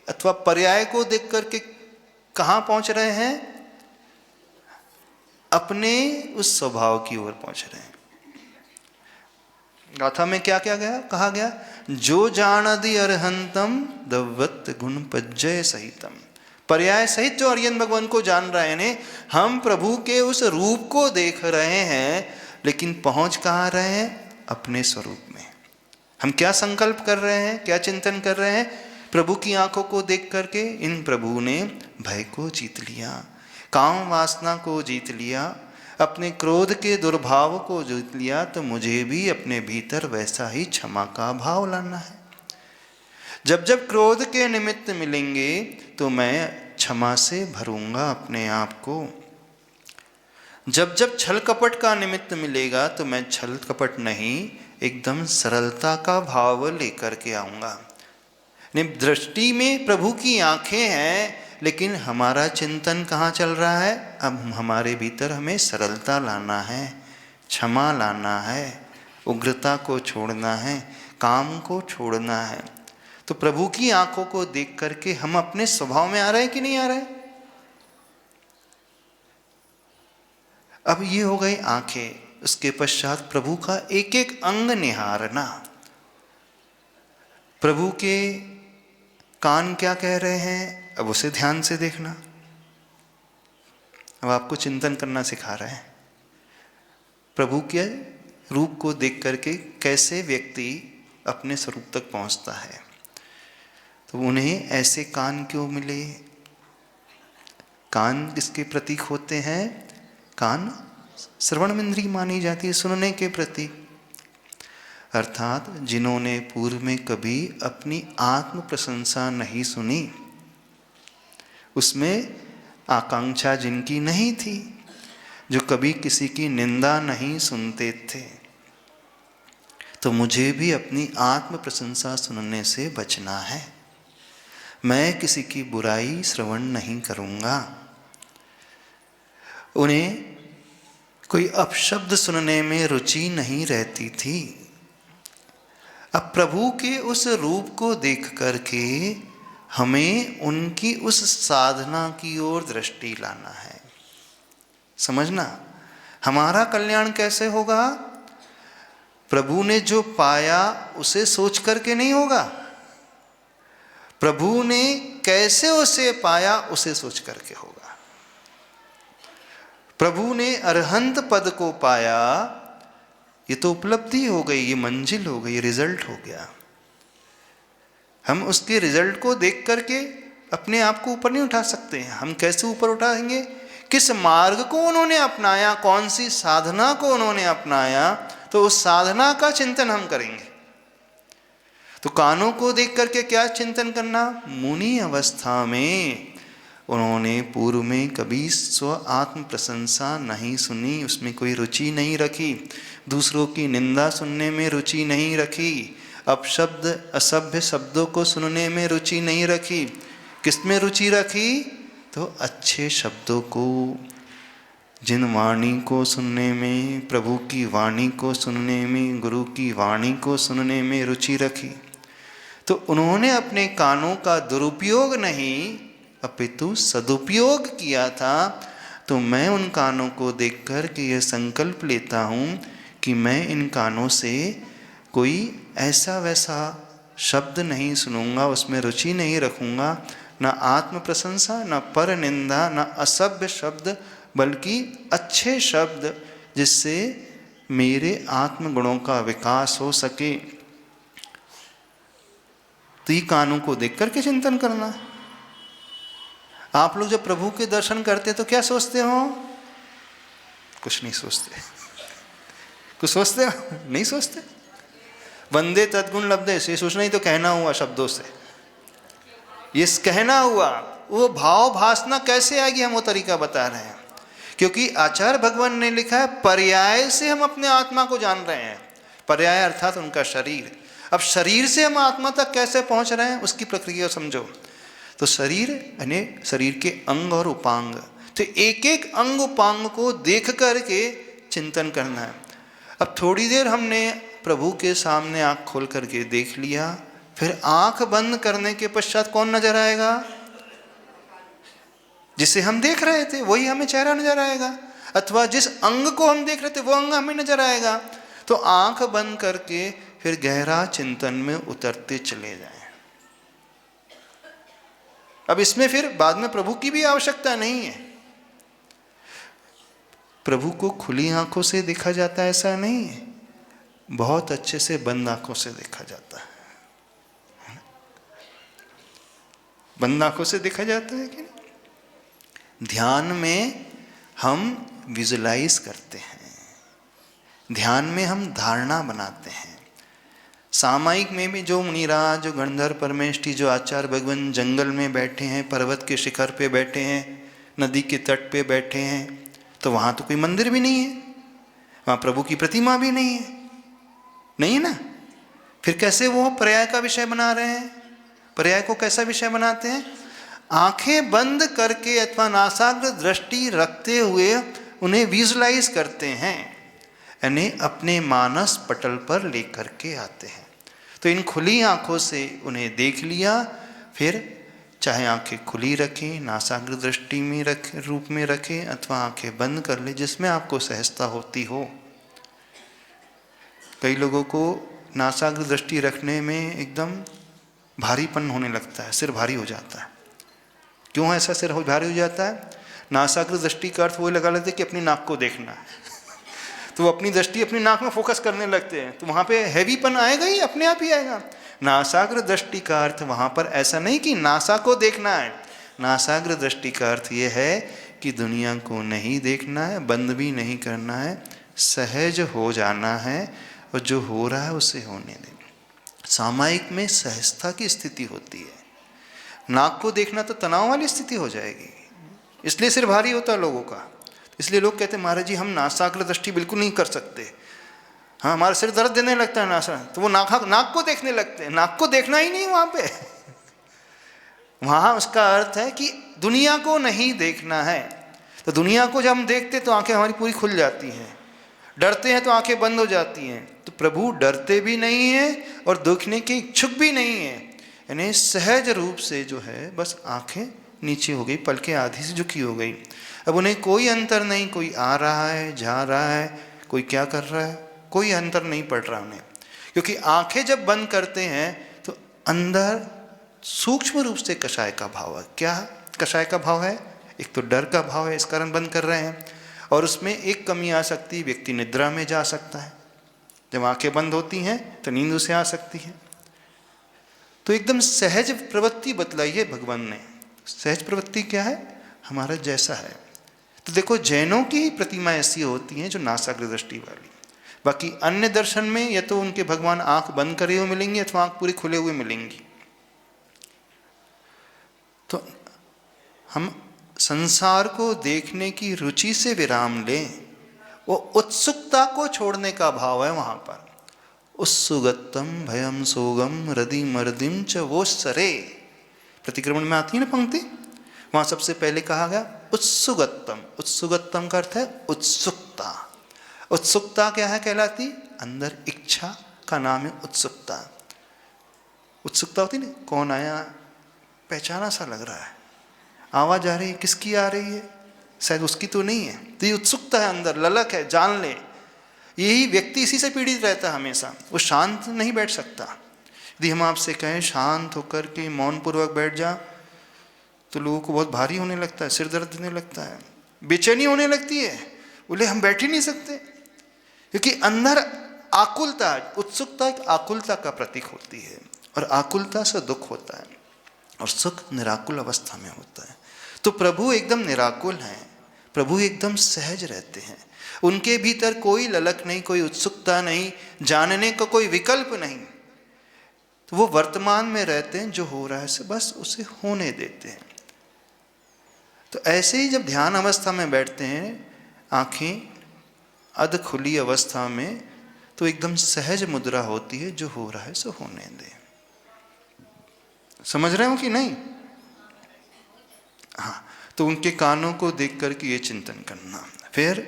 अथवा पर्याय को देख करके कहाँ पहुंच रहे हैं? अपने उस स्वभाव की ओर पहुंच रहे हैं। गाथा में क्या क्या गया कहा गया? जो जानदि अरहंतम दवत गुण पज्जय सहितम। पर्याय सहित जो अरियन भगवान को जान रहे हैं, यानी हम प्रभु के उस रूप को देख रहे हैं, लेकिन पहुंच कहाँ रहे हैं? अपने स्वरूप में। हम क्या संकल्प कर रहे हैं, क्या चिंतन कर रहे हैं? प्रभु की आंखों को देख करके इन प्रभु ने भय को जीत लिया, काम वासना को जीत लिया, अपने क्रोध के दुर्भाव को जीत लिया। तो मुझे भी अपने भीतर वैसा ही क्षमा का भाव लाना है। जब जब क्रोध के निमित्त मिलेंगे तो मैं क्षमा से भरूंगा अपने आप को। जब जब छल कपट का निमित्त मिलेगा तो मैं छल कपट नहीं, एकदम सरलता का भाव लेकर के आऊंगा। दृष्टि में प्रभु की आंखें हैं, लेकिन हमारा चिंतन कहाँ चल रहा है? अब हमारे भीतर हमें सरलता लाना है, क्षमा लाना है, उग्रता को छोड़ना है, काम को छोड़ना है। तो प्रभु की आंखों को देख करके हम अपने स्वभाव में आ रहे हैं कि नहीं आ रहे? अब ये हो गई आंखें। उसके पश्चात प्रभु का एक एक अंग निहारना। प्रभु के कान क्या कह रहे हैं, अब उसे ध्यान से देखना। अब आपको चिंतन करना सिखा रहे हैं। प्रभु के रूप को देख करके कैसे व्यक्ति अपने स्वरूप तक पहुंचता है। तो उन्हें ऐसे कान क्यों मिले? कान किसके प्रतीक होते हैं? कान श्रवण इंद्रिय मानी जाती है, सुनने के प्रतीक। अर्थात जिन्होंने पूर्व में कभी अपनी आत्म प्रशंसा नहीं सुनी, उसमें आकांक्षा जिनकी नहीं थी, जो कभी किसी की निंदा नहीं सुनते थे, तो मुझे भी अपनी आत्म प्रशंसा सुनने से बचना है। मैं किसी की बुराई श्रवण नहीं करूँगा। उन्हें कोई अपशब्द सुनने में रुचि नहीं रहती थी। अब प्रभु के उस रूप को देख करके हमें उनकी उस साधना की ओर दृष्टि लाना है। समझना, हमारा कल्याण कैसे होगा? प्रभु ने जो पाया उसे सोच करके नहीं होगा, प्रभु ने कैसे उसे पाया उसे सोच करके होगा। प्रभु ने अरहंत पद को पाया, ये तो उपलब्धि हो गई, ये मंजिल हो गई, ये रिजल्ट हो गया। हम उसके रिजल्ट को देख करके अपने आप को ऊपर नहीं उठा सकते हैं। हम कैसे ऊपर उठाएंगे? किस मार्ग को उन्होंने अपनाया, कौन सी साधना को उन्होंने अपनाया, तो उस साधना का चिंतन हम करेंगे। तो कानों को देख करके क्या चिंतन करना? मुनि अवस्था में उन्होंने पूर्व में कभी स्व आत्म प्रशंसा नहीं सुनी, उसमें कोई रुचि नहीं रखी, दूसरों की निंदा सुनने में रुचि नहीं रखी, अपशब्द असभ्य शब्दों को सुनने में रुचि नहीं रखी। किसमें रुचि रखी? तो अच्छे शब्दों को, जिन वाणी को सुनने में, प्रभु की वाणी को सुनने में, गुरु की वाणी को सुनने में रुचि रखी। तो उन्होंने अपने कानों का दुरुपयोग नहीं अपितु सदुपयोग किया था। तो मैं उन कानों को देखकर के यह संकल्प लेता हूँ कि मैं इन कानों से कोई ऐसा वैसा शब्द नहीं सुनूंगा, उसमें रुचि नहीं रखूंगा, न आत्म प्रशंसा, न पर निंदा, न असभ्य शब्द, बल्कि अच्छे शब्द जिससे मेरे आत्म गुणों का विकास हो सके। तो ये कानों को देख करके चिंतन करना। आप लोग जब प्रभु के दर्शन करते तो क्या सोचते हो? कुछ नहीं सोचते। कुछ सोचते हो? नहीं सोचते। वंदे तद्गुण लब्धे, से सोचना ही तो कहना हुआ शब्दों से, ये कहना हुआ। वो भाव भासना कैसे आएगी, हम वो तरीका बता रहे हैं। क्योंकि आचार्य भगवान ने लिखा है पर्याय से हम अपने आत्मा को जान रहे हैं। पर्याय अर्थात उनका शरीर। अब शरीर से हम आत्मा तक कैसे पहुंच रहे हैं, उसकी प्रक्रिया समझो। तो शरीर यानी शरीर के अंग और उपांग, तो एक एक अंग उपांग को देख करके चिंतन करना है। अब थोड़ी देर हमने प्रभु के सामने आँख खोल करके देख लिया, फिर आँख बंद करने के पश्चात कौन नजर आएगा? जिसे हम देख रहे थे वही हमें चेहरा नजर आएगा, अथवा जिस अंग को हम देख रहे थे वो अंग हमें नजर आएगा। तो आँख बंद करके फिर गहरा चिंतन में उतरते चले जाएं। अब इसमें फिर बाद में प्रभु की भी आवश्यकता नहीं है। प्रभु को खुली आंखों से देखा जाता है ऐसा नहीं है, बहुत अच्छे से बंद आंखों से देखा जाता है। बंद आंखों से देखा जाता है कि नहीं? ध्यान में हम विजुलाइज करते हैं, ध्यान में हम धारणा बनाते हैं। सामायिक में भी जो मुनिराज, जो गंधर्व परमेष्ठी, जो आचार्य भगवान जंगल में बैठे हैं, पर्वत के शिखर पे बैठे हैं, नदी के तट पे बैठे हैं, तो वहाँ तो कोई मंदिर भी नहीं है, वहाँ प्रभु की प्रतिमा भी नहीं है, नहीं है ना? फिर कैसे वो पर्याय का विषय बना रहे हैं? पर्याय को कैसा विषय बनाते हैं? आंखें बंद करके अथवा नासाग्र दृष्टि रखते हुए उन्हें विजुलाइज करते हैं, यानी अपने मानस पटल पर लेकर के आते हैं। तो इन खुली आंखों से उन्हें देख लिया, फिर चाहे आंखें खुली रखें, नासाग्र दृष्टि में रूप में रखें, अथवा आंखें बंद कर ले, जिसमें आपको सहजता होती हो। कई लोगों को नासाग्र दृष्टि रखने में एकदम भारीपन होने लगता है, सिर भारी हो जाता है। क्यों ऐसा सिर भारी हो जाता है? नासाग्र दृष्टि का अर्थ वो लगा लेते कि अपनी नाक को देखना है, तो वो अपनी दृष्टि अपनी नाक में फोकस करने लगते हैं, तो वहाँ पे हैवीपन आएगा ही, अपने आप ही आएगा। नासाग्र दृष्टि का अर्थ वहाँ पर ऐसा नहीं कि नासा को देखना है, नासाग्र दृष्टि का अर्थ ये है कि दुनिया को नहीं देखना है, बंद भी नहीं करना है, सहज हो जाना है, और जो हो रहा है उसे होने देना। सामायिक में सहजता की स्थिति होती है, नाक को देखना तो तनाव वाली स्थिति हो जाएगी, इसलिए सिर भारी होता है लोगों का। इसलिए लोग कहते हैं महाराज जी हम नासाग्र दृष्टि बिल्कुल नहीं कर सकते, हाँ हमारा सिर दर्द देने लगता है नासा, तो वो नाक को देखने लगते हैं। नाक को देखना ही नहीं वहाँ पे, वहाँ उसका अर्थ है कि दुनिया को नहीं देखना है। तो दुनिया को जब हम देखते तो आंखें हमारी पूरी खुल जाती हैं, डरते हैं तो आंखें बंद हो जाती हैं। तो प्रभु डरते भी नहीं हैं और देखने के इच्छुक भी नहीं है, यानी सहज रूप से जो है बस आंखें नीचे हो गई, पलकें आधी से झुकी हो गई। अब उन्हें कोई अंतर नहीं, कोई आ रहा है, जा रहा है, कोई क्या कर रहा है, कोई अंतर नहीं पड़ रहा उन्हें। क्योंकि आंखें जब बंद करते हैं तो अंदर सूक्ष्म रूप से कषाय का भाव है। क्या कषाय का भाव है? एक तो डर का भाव है, इस कारण बंद कर रहे हैं। और उसमें एक कमी आ सकती है, व्यक्ति निद्रा में जा सकता है। जब आंखें बंद होती हैं तो नींद उसे आ सकती है। तो एकदम सहज प्रवृत्ति बतलाई है भगवान ने। सहज प्रवृत्ति क्या है? हमारा जैसा है। तो देखो, जैनों की प्रतिमा ऐसी होती हैं जो नासाग्र दृष्टि वाली। बाकी अन्य दर्शन में या तो उनके भगवान आंख बंद करे हुए मिलेंगे अथवा आंख पूरी खुले हुए मिलेंगी। तो हम संसार को देखने की रुचि से विराम लें। वो उत्सुकता को छोड़ने का भाव है वहां पर। उत्सुगतम भयम सोगम हृदि मर्दिम च वो सरे, प्रतिक्रमण में आती है ना पंक्ति, वहां सबसे पहले कहा गया उत्सुगतम। उत्सुगतम का अर्थ है उत्सुकता। उत्सुकता क्या है कहलाती? अंदर इच्छा का नाम है उत्सुकता। उत्सुकता होती ना, कौन आया, पहचाना सा लग रहा है, आवाज आ रही है, किसकी आ रही है, शायद उसकी तो नहीं है। तो ये उत्सुकता है अंदर, ललक है, जान ले। यही व्यक्ति इसी से पीड़ित रहता है हमेशा, वो शांत नहीं बैठ सकता। यदि हम आपसे कहें शांत होकर के मौन पूर्वक बैठ जा, तो लोगों को बहुत भारी होने लगता है, सिर दर्द होने लगता है, बेचैनी होने लगती है, बोले हम बैठ ही नहीं सकते। क्योंकि अंदर आकुलता, उत्सुकता एक आकुलता का प्रतीक होती है, और आकुलता से दुख होता है, और सुख निराकुल अवस्था में होता है। तो प्रभु एकदम निराकुल हैं, प्रभु एकदम सहज रहते हैं। उनके भीतर कोई ललक नहीं, कोई उत्सुकता नहीं, जानने का कोई विकल्प नहीं। तो वो वर्तमान में रहते हैं, जो हो रहा है बस उसे होने देते हैं। तो ऐसे ही जब ध्यान अवस्था में बैठते हैं, आंखें अध खुली अवस्था में, तो एकदम सहज मुद्रा होती है, जो हो रहा है सो होने दे। समझ रहे हो कि नहीं? हाँ, तो उनके कानों को देख करके ये चिंतन करना, फिर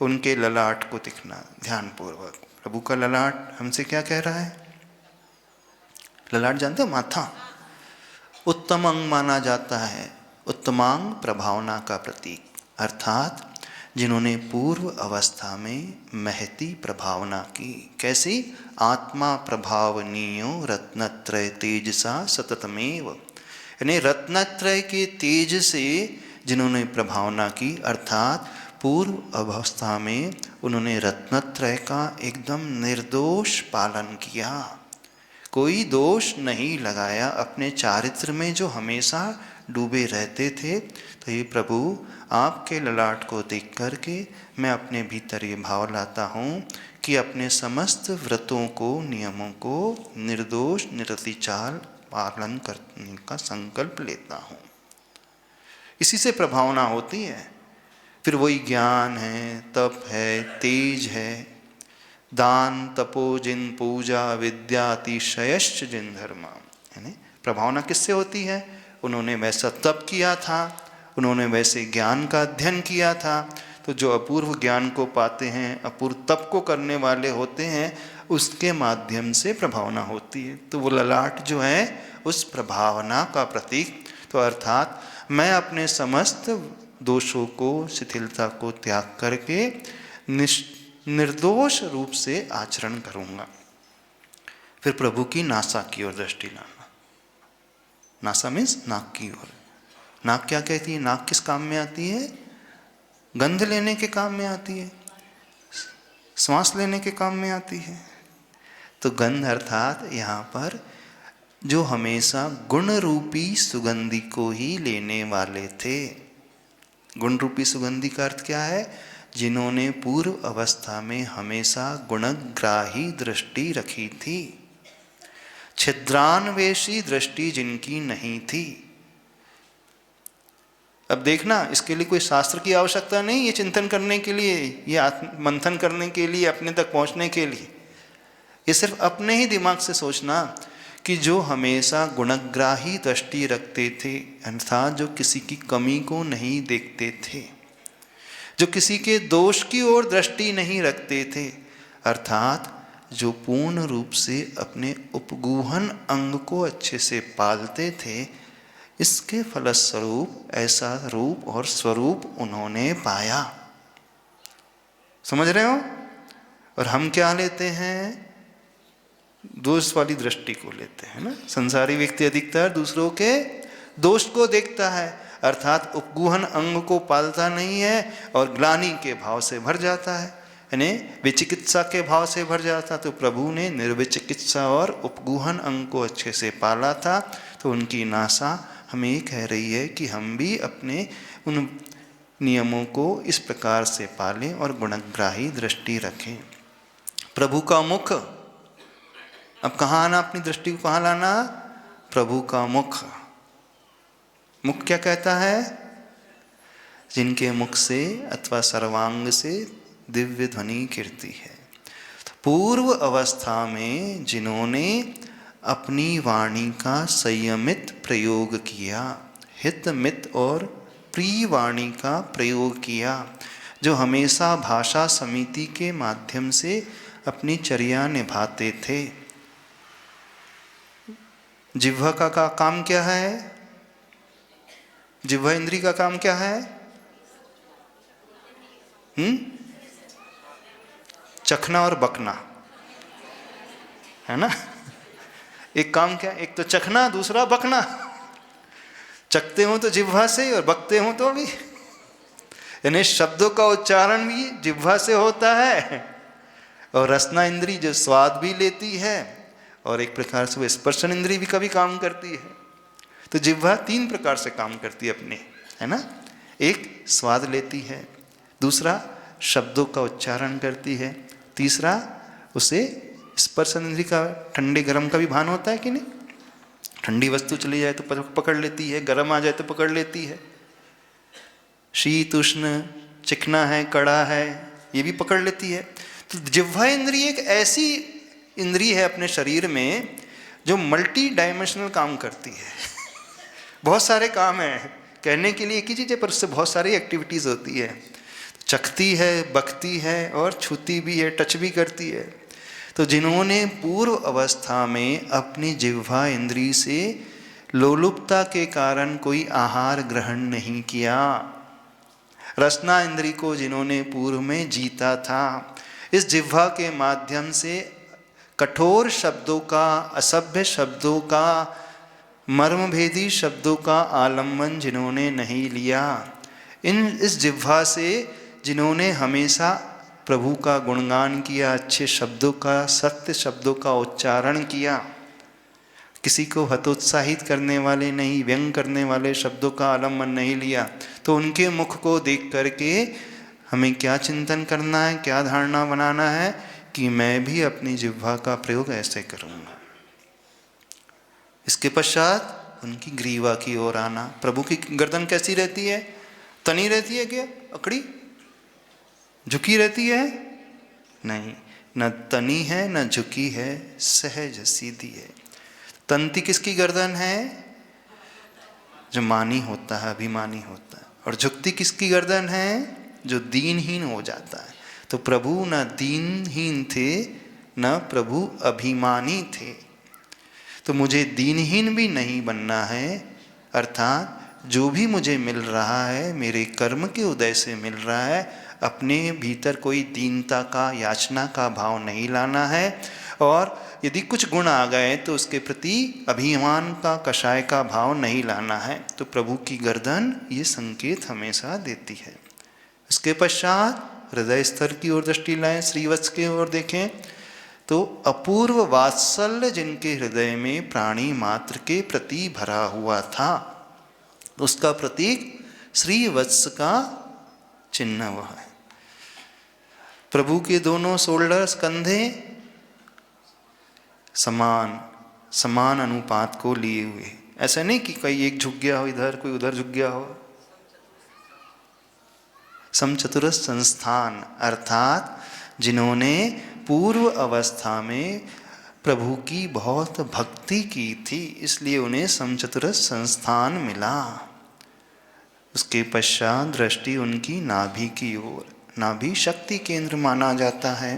उनके ललाट को दिखना ध्यान पूर्वक। प्रभु का ललाट हमसे क्या कह रहा है? ललाट जानते हो? माथा उत्तम अंग माना जाता है, उत्तमांग प्रभावना का प्रतीक, अर्थात जिन्होंने पूर्व अवस्था में महती प्रभावना की। कैसी? आत्मा प्रभावनीयो रत्नत्रय तेजसा सततमेव, यानी रत्नत्रय के तेज से जिन्होंने प्रभावना की, अर्थात पूर्व अवस्था में उन्होंने रत्नत्रय का एकदम निर्दोष पालन किया, कोई दोष नहीं लगाया अपने चारित्र में, जो हमेशा डूबे रहते थे। तो ये प्रभु आपके ललाट को देख करके मैं अपने भीतर ये भाव लाता हूँ कि अपने समस्त व्रतों को, नियमों को निर्दोष निरतिचाल पालन करने का संकल्प लेता हूँ। इसी से प्रभावना होती है। फिर वही ज्ञान है, तप है, तेज है, दान तपो जिन पूजा विद्या अतिशयश्च जिन धर्मा, यानी प्रभावना किससे होती है? उन्होंने वैसा तप किया था, उन्होंने वैसे ज्ञान का अध्ययन किया था। तो जो अपूर्व ज्ञान को पाते हैं, अपूर्व तप को करने वाले होते हैं, उसके माध्यम से प्रभावना होती है। तो वो ललाट जो है उस प्रभावना का प्रतीक। तो अर्थात मैं अपने समस्त दोषों को, शिथिलता को त्याग करके निर्दोष रूप से आचरण करूंगा। फिर प्रभु की नासा की ओर दृष्टि लाना। नासा मीन्स नाक की ओर। नाक क्या कहती है? नाक किस काम में आती है? गंध लेने के काम में आती है, श्वास लेने के काम में आती है। तो गंध अर्थात यहाँ पर जो हमेशा गुण रूपी सुगंधि को ही लेने वाले थे। गुण रूपी सुगंधि का अर्थ क्या है? जिन्होंने पूर्व अवस्था में हमेशा गुणग्राही दृष्टि रखी थी, छिद्रान्वेषी दृष्टि जिनकी नहीं थी। अब देखना, इसके लिए कोई शास्त्र की आवश्यकता नहीं, ये चिंतन करने के लिए, ये मंथन करने के लिए, अपने तक पहुंचने के लिए। ये सिर्फ अपने ही दिमाग से सोचना कि जो हमेशा गुणग्राही दृष्टि रखते थे, अर्थात जो किसी की कमी को नहीं देखते थे, जो किसी के दोष की ओर दृष्टि नहीं रखते थे, अर्थात जो पूर्ण रूप से अपने उपगूहन अंग को अच्छे से पालते थे, इसके फलस्वरूप ऐसा रूप और स्वरूप उन्होंने पाया। समझ रहे हो? और हम क्या लेते हैं? दोष वाली दृष्टि को लेते हैं ना। संसारी व्यक्ति अधिकतर दूसरों के दोष को देखता है, अर्थात उपगूहन अंग को पालता नहीं है और ग्लानि के भाव से भर जाता है, यानी विचिकित्सा के भाव से भर जाता। तो प्रभु ने निर्विचिकित्सा और उपगूहन अंग को अच्छे से पाला था। तो उनकी नासा हमें कह रही है कि हम भी अपने उन नियमों को इस प्रकार से पालें और गुणग्राही दृष्टि रखें। प्रभु का मुख, अब कहाँ आना? अपनी दृष्टि को कहाँ लाना? प्रभु का मुख। मुख क्या कहता है? जिनके मुख से अथवा सर्वांग से दिव्य ध्वनि कीर्ति है। पूर्व अवस्था में जिन्होंने अपनी वाणी का संयमित प्रयोग किया, हित मित और प्रिय वाणी का प्रयोग किया, जो हमेशा भाषा समिति के माध्यम से अपनी चर्या निभाते थे। जिह्वा का काम क्या है? जिह्वा इंद्री का काम क्या है? चखना और बकना, है ना। एक काम क्या? एक तो चखना, दूसरा बकना। चखते हो तो जिह्वा से और बकते हो तो भी, यानी शब्दों का उच्चारण भी जिह्वा से होता है। और रसना इंद्री जो स्वाद भी लेती है और एक प्रकार से वो स्पर्शन इंद्री भी कभी काम करती है। तो जिह्वा 3 प्रकार से काम करती है अपने, है ना। एक स्वाद लेती है, दूसरा शब्दों का उच्चारण करती है, तीसरा उसे स्पर्शन इंद्री का ठंडे गर्म का भी भान होता है कि नहीं। ठंडी वस्तु चली जाए तो पकड़ लेती है, गर्म आ जाए तो पकड़ लेती है। शीत उष्ण, चिकना है, कड़ा है, ये भी पकड़ लेती है। तो जिह्वा इंद्री एक ऐसी इंद्री है अपने शरीर में जो मल्टी डायमेंशनल काम करती है। बहुत सारे काम हैं, कहने के लिए एक ही चीज़ है पर उससे बहुत सारी एक्टिविटीज़ होती है। चखती है, बकती है और छूती भी है, टच भी करती है। तो जिन्होंने पूर्व अवस्था में अपनी जिह्वा इंद्री से लोलुपता के कारण कोई आहार ग्रहण नहीं किया, रसना इंद्री को जिन्होंने पूर्व में जीता था, इस जिह्वा के माध्यम से कठोर शब्दों का, असभ्य शब्दों का, मर्मभेदी शब्दों का आलम्बन जिन्होंने नहीं लिया, इस जिह्वा से जिन्होंने हमेशा प्रभु का गुणगान किया, अच्छे शब्दों का, सत्य शब्दों का उच्चारण किया, किसी को हतोत्साहित करने वाले नहीं, व्यंग करने वाले शब्दों का आलम्बन नहीं लिया, तो उनके मुख को देख करके हमें क्या चिंतन करना है, क्या धारणा बनाना है कि मैं भी अपनी जिह्वा का प्रयोग ऐसे करूँगा। इसके पश्चात उनकी ग्रीवा की ओर आना। प्रभु की गर्दन कैसी रहती है? तनी रहती है क्या? अकड़ी झुकी रहती है? नहीं, न तनी है न झुकी है, सहज सीधी है। तंती किसकी गर्दन है? जो मानी होता है, अभिमानी होता है। और झुकती किसकी गर्दन है? जो दीनहीन हो जाता है। तो प्रभु न दीनहीन थे न प्रभु अभिमानी थे। तो मुझे दीनहीन भी नहीं बनना है, अर्थात जो भी मुझे मिल रहा है मेरे कर्म के उदय से मिल रहा है, अपने भीतर कोई दीनता का, याचना का भाव नहीं लाना है। और यदि कुछ गुण आ गए तो उसके प्रति अभिमान का, कषाय का भाव नहीं लाना है। तो प्रभु की गर्दन ये संकेत हमेशा देती है। इसके पश्चात हृदय स्तर की ओर दृष्टि लाएं, श्रीवत्स की ओर देखें तो अपूर्व वात्सल्य जिनके हृदय में प्राणी मात्र के प्रति भरा हुआ था, उसका प्रतीक श्रीवत्स का चिन्ह वह है। प्रभु के दोनों शोल्डर्स, कंधे समान समान अनुपात को लिए हुए, ऐसा नहीं कि कोई एक झुक गया हो इधर, कोई उधर झुक गया हो। समचतुरस संस्थान, अर्थात जिन्होंने पूर्व अवस्था में प्रभु की बहुत भक्ति की थी, इसलिए उन्हें समचतुरस संस्थान मिला। उसके पश्चात दृष्टि उनकी नाभि की ओर, नाभि शक्ति केंद्र माना जाता है।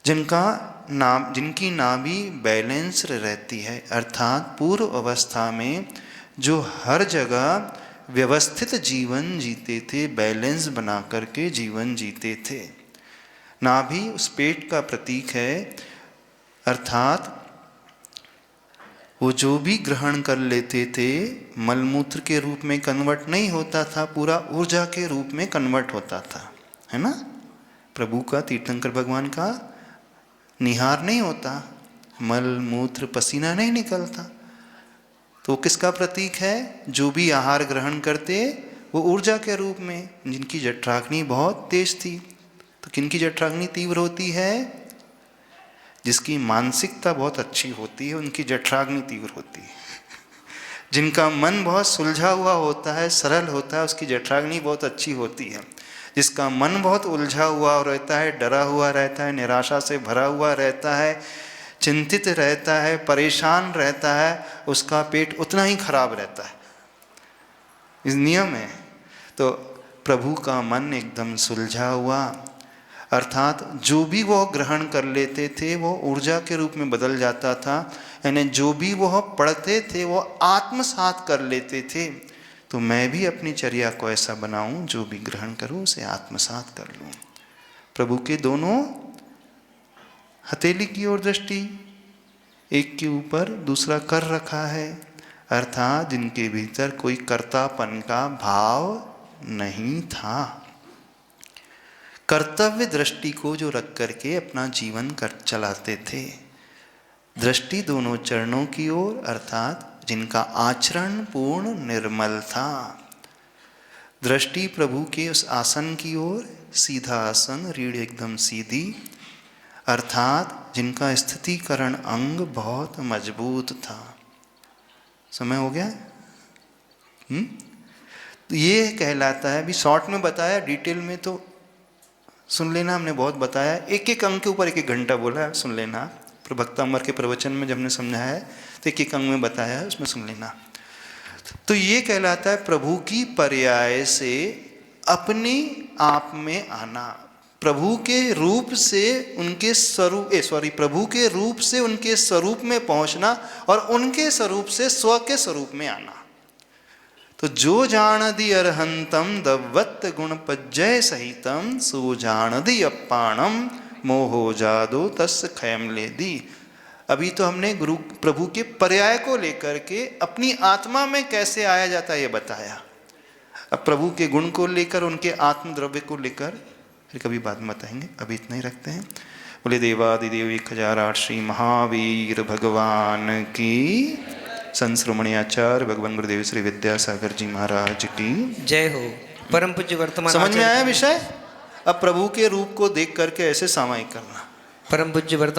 जिनकी नाभि बैलेंस्ड रहती है, अर्थात पूर्व अवस्था में जो हर जगह व्यवस्थित जीवन जीते थे, बैलेंस बना करके जीवन जीते थे। नाभि उस पेट का प्रतीक है, अर्थात वो जो भी ग्रहण कर लेते थे मलमूत्र के रूप में कन्वर्ट नहीं होता था, पूरा ऊर्जा के रूप में कन्वर्ट होता था, है ना। प्रभु का, तीर्थंकर भगवान का निहार नहीं होता, मल मूत्र पसीना नहीं निकलता। तो किसका प्रतीक है? जो भी आहार ग्रहण करते वो ऊर्जा के रूप में, जिनकी जठराग्नि बहुत तेज थी। तो किनकी जठराग्नि तीव्र होती है? जिसकी मानसिकता बहुत अच्छी होती है उनकी जठराग्नि तीव्र होती है। जिनका मन बहुत सुलझा हुआ होता है, सरल होता है, उसकी जठराग्नि बहुत अच्छी होती है। जिसका मन बहुत उलझा हुआ रहता है, डरा हुआ रहता है, निराशा से भरा हुआ रहता है, चिंतित रहता है, परेशान रहता है, उसका पेट उतना ही खराब रहता है। इस नियम है। तो प्रभु का मन एकदम सुलझा हुआ, अर्थात जो भी वो ग्रहण कर लेते थे वो ऊर्जा के रूप में बदल जाता था, यानी जो भी वो पढ़ते थे वो आत्मसात कर लेते थे। तो मैं भी अपनी चर्या को ऐसा बनाऊं, जो भी ग्रहण करूं उसे आत्मसात कर लूं। प्रभु के दोनों हथेली की ओर दृष्टि, एक के ऊपर दूसरा कर रखा है, अर्थात जिनके भीतर कोई कर्तापन का भाव नहीं था। कर्तव्य दृष्टि को जो रख करके अपना जीवन कर चलाते थे। दृष्टि दोनों चरणों की ओर, अर्थात जिनका आचरण पूर्ण निर्मल था। दृष्टि प्रभु के उस आसन की ओर, सीधा आसन, रीढ़ एकदम सीधी, अर्थात जिनका स्थितिकरण अंग बहुत मजबूत था। समय हो गया? तो ये कहलाता है, अभी शॉर्ट में बताया, डिटेल में तो सुन लेना, हमने बहुत बताया, एक एक अंग के ऊपर एक एक घंटा बोला है, सुन लेना। भक्तामर के प्रवचन में जब हमने समझाया है तो एक एक अंग में बताया है, उसमें सुन लेना। तो ये कहलाता है प्रभु की पर्याय से अपने आप में आना, प्रभु के रूप से उनके स्वरूप प्रभु के रूप से उनके स्वरूप में पहुंचना और उनके स्वरूप से स्व के स्वरूप में आना। तो जो जानदि अर्हंतम दवत्त गुण पज्जय सहितम, सो जानदि अप्पाणम मोहो जादो तस् खयम लेदी। अभी तो हमने गुरु प्रभु के पर्याय को लेकर के अपनी आत्मा में कैसे आया जाता है ये बताया। अब प्रभु के गुण को लेकर, उनके आत्म द्रव्य को लेकर फिर कभी बाद में बताएंगे, अभी इतना ही रखते हैं। बोले देवादिदेव 1008 श्री महावीर भगवान की, संत श्रोमणी आचार्य भगवान गुरुदेव श्री विद्यासागर जी महाराज की जय हो। परम पूज्य वर्तमान समझ में आया विषय? अब प्रभु के रूप को देख करके ऐसे सामायिक करना। परम पूज्य वर्तमान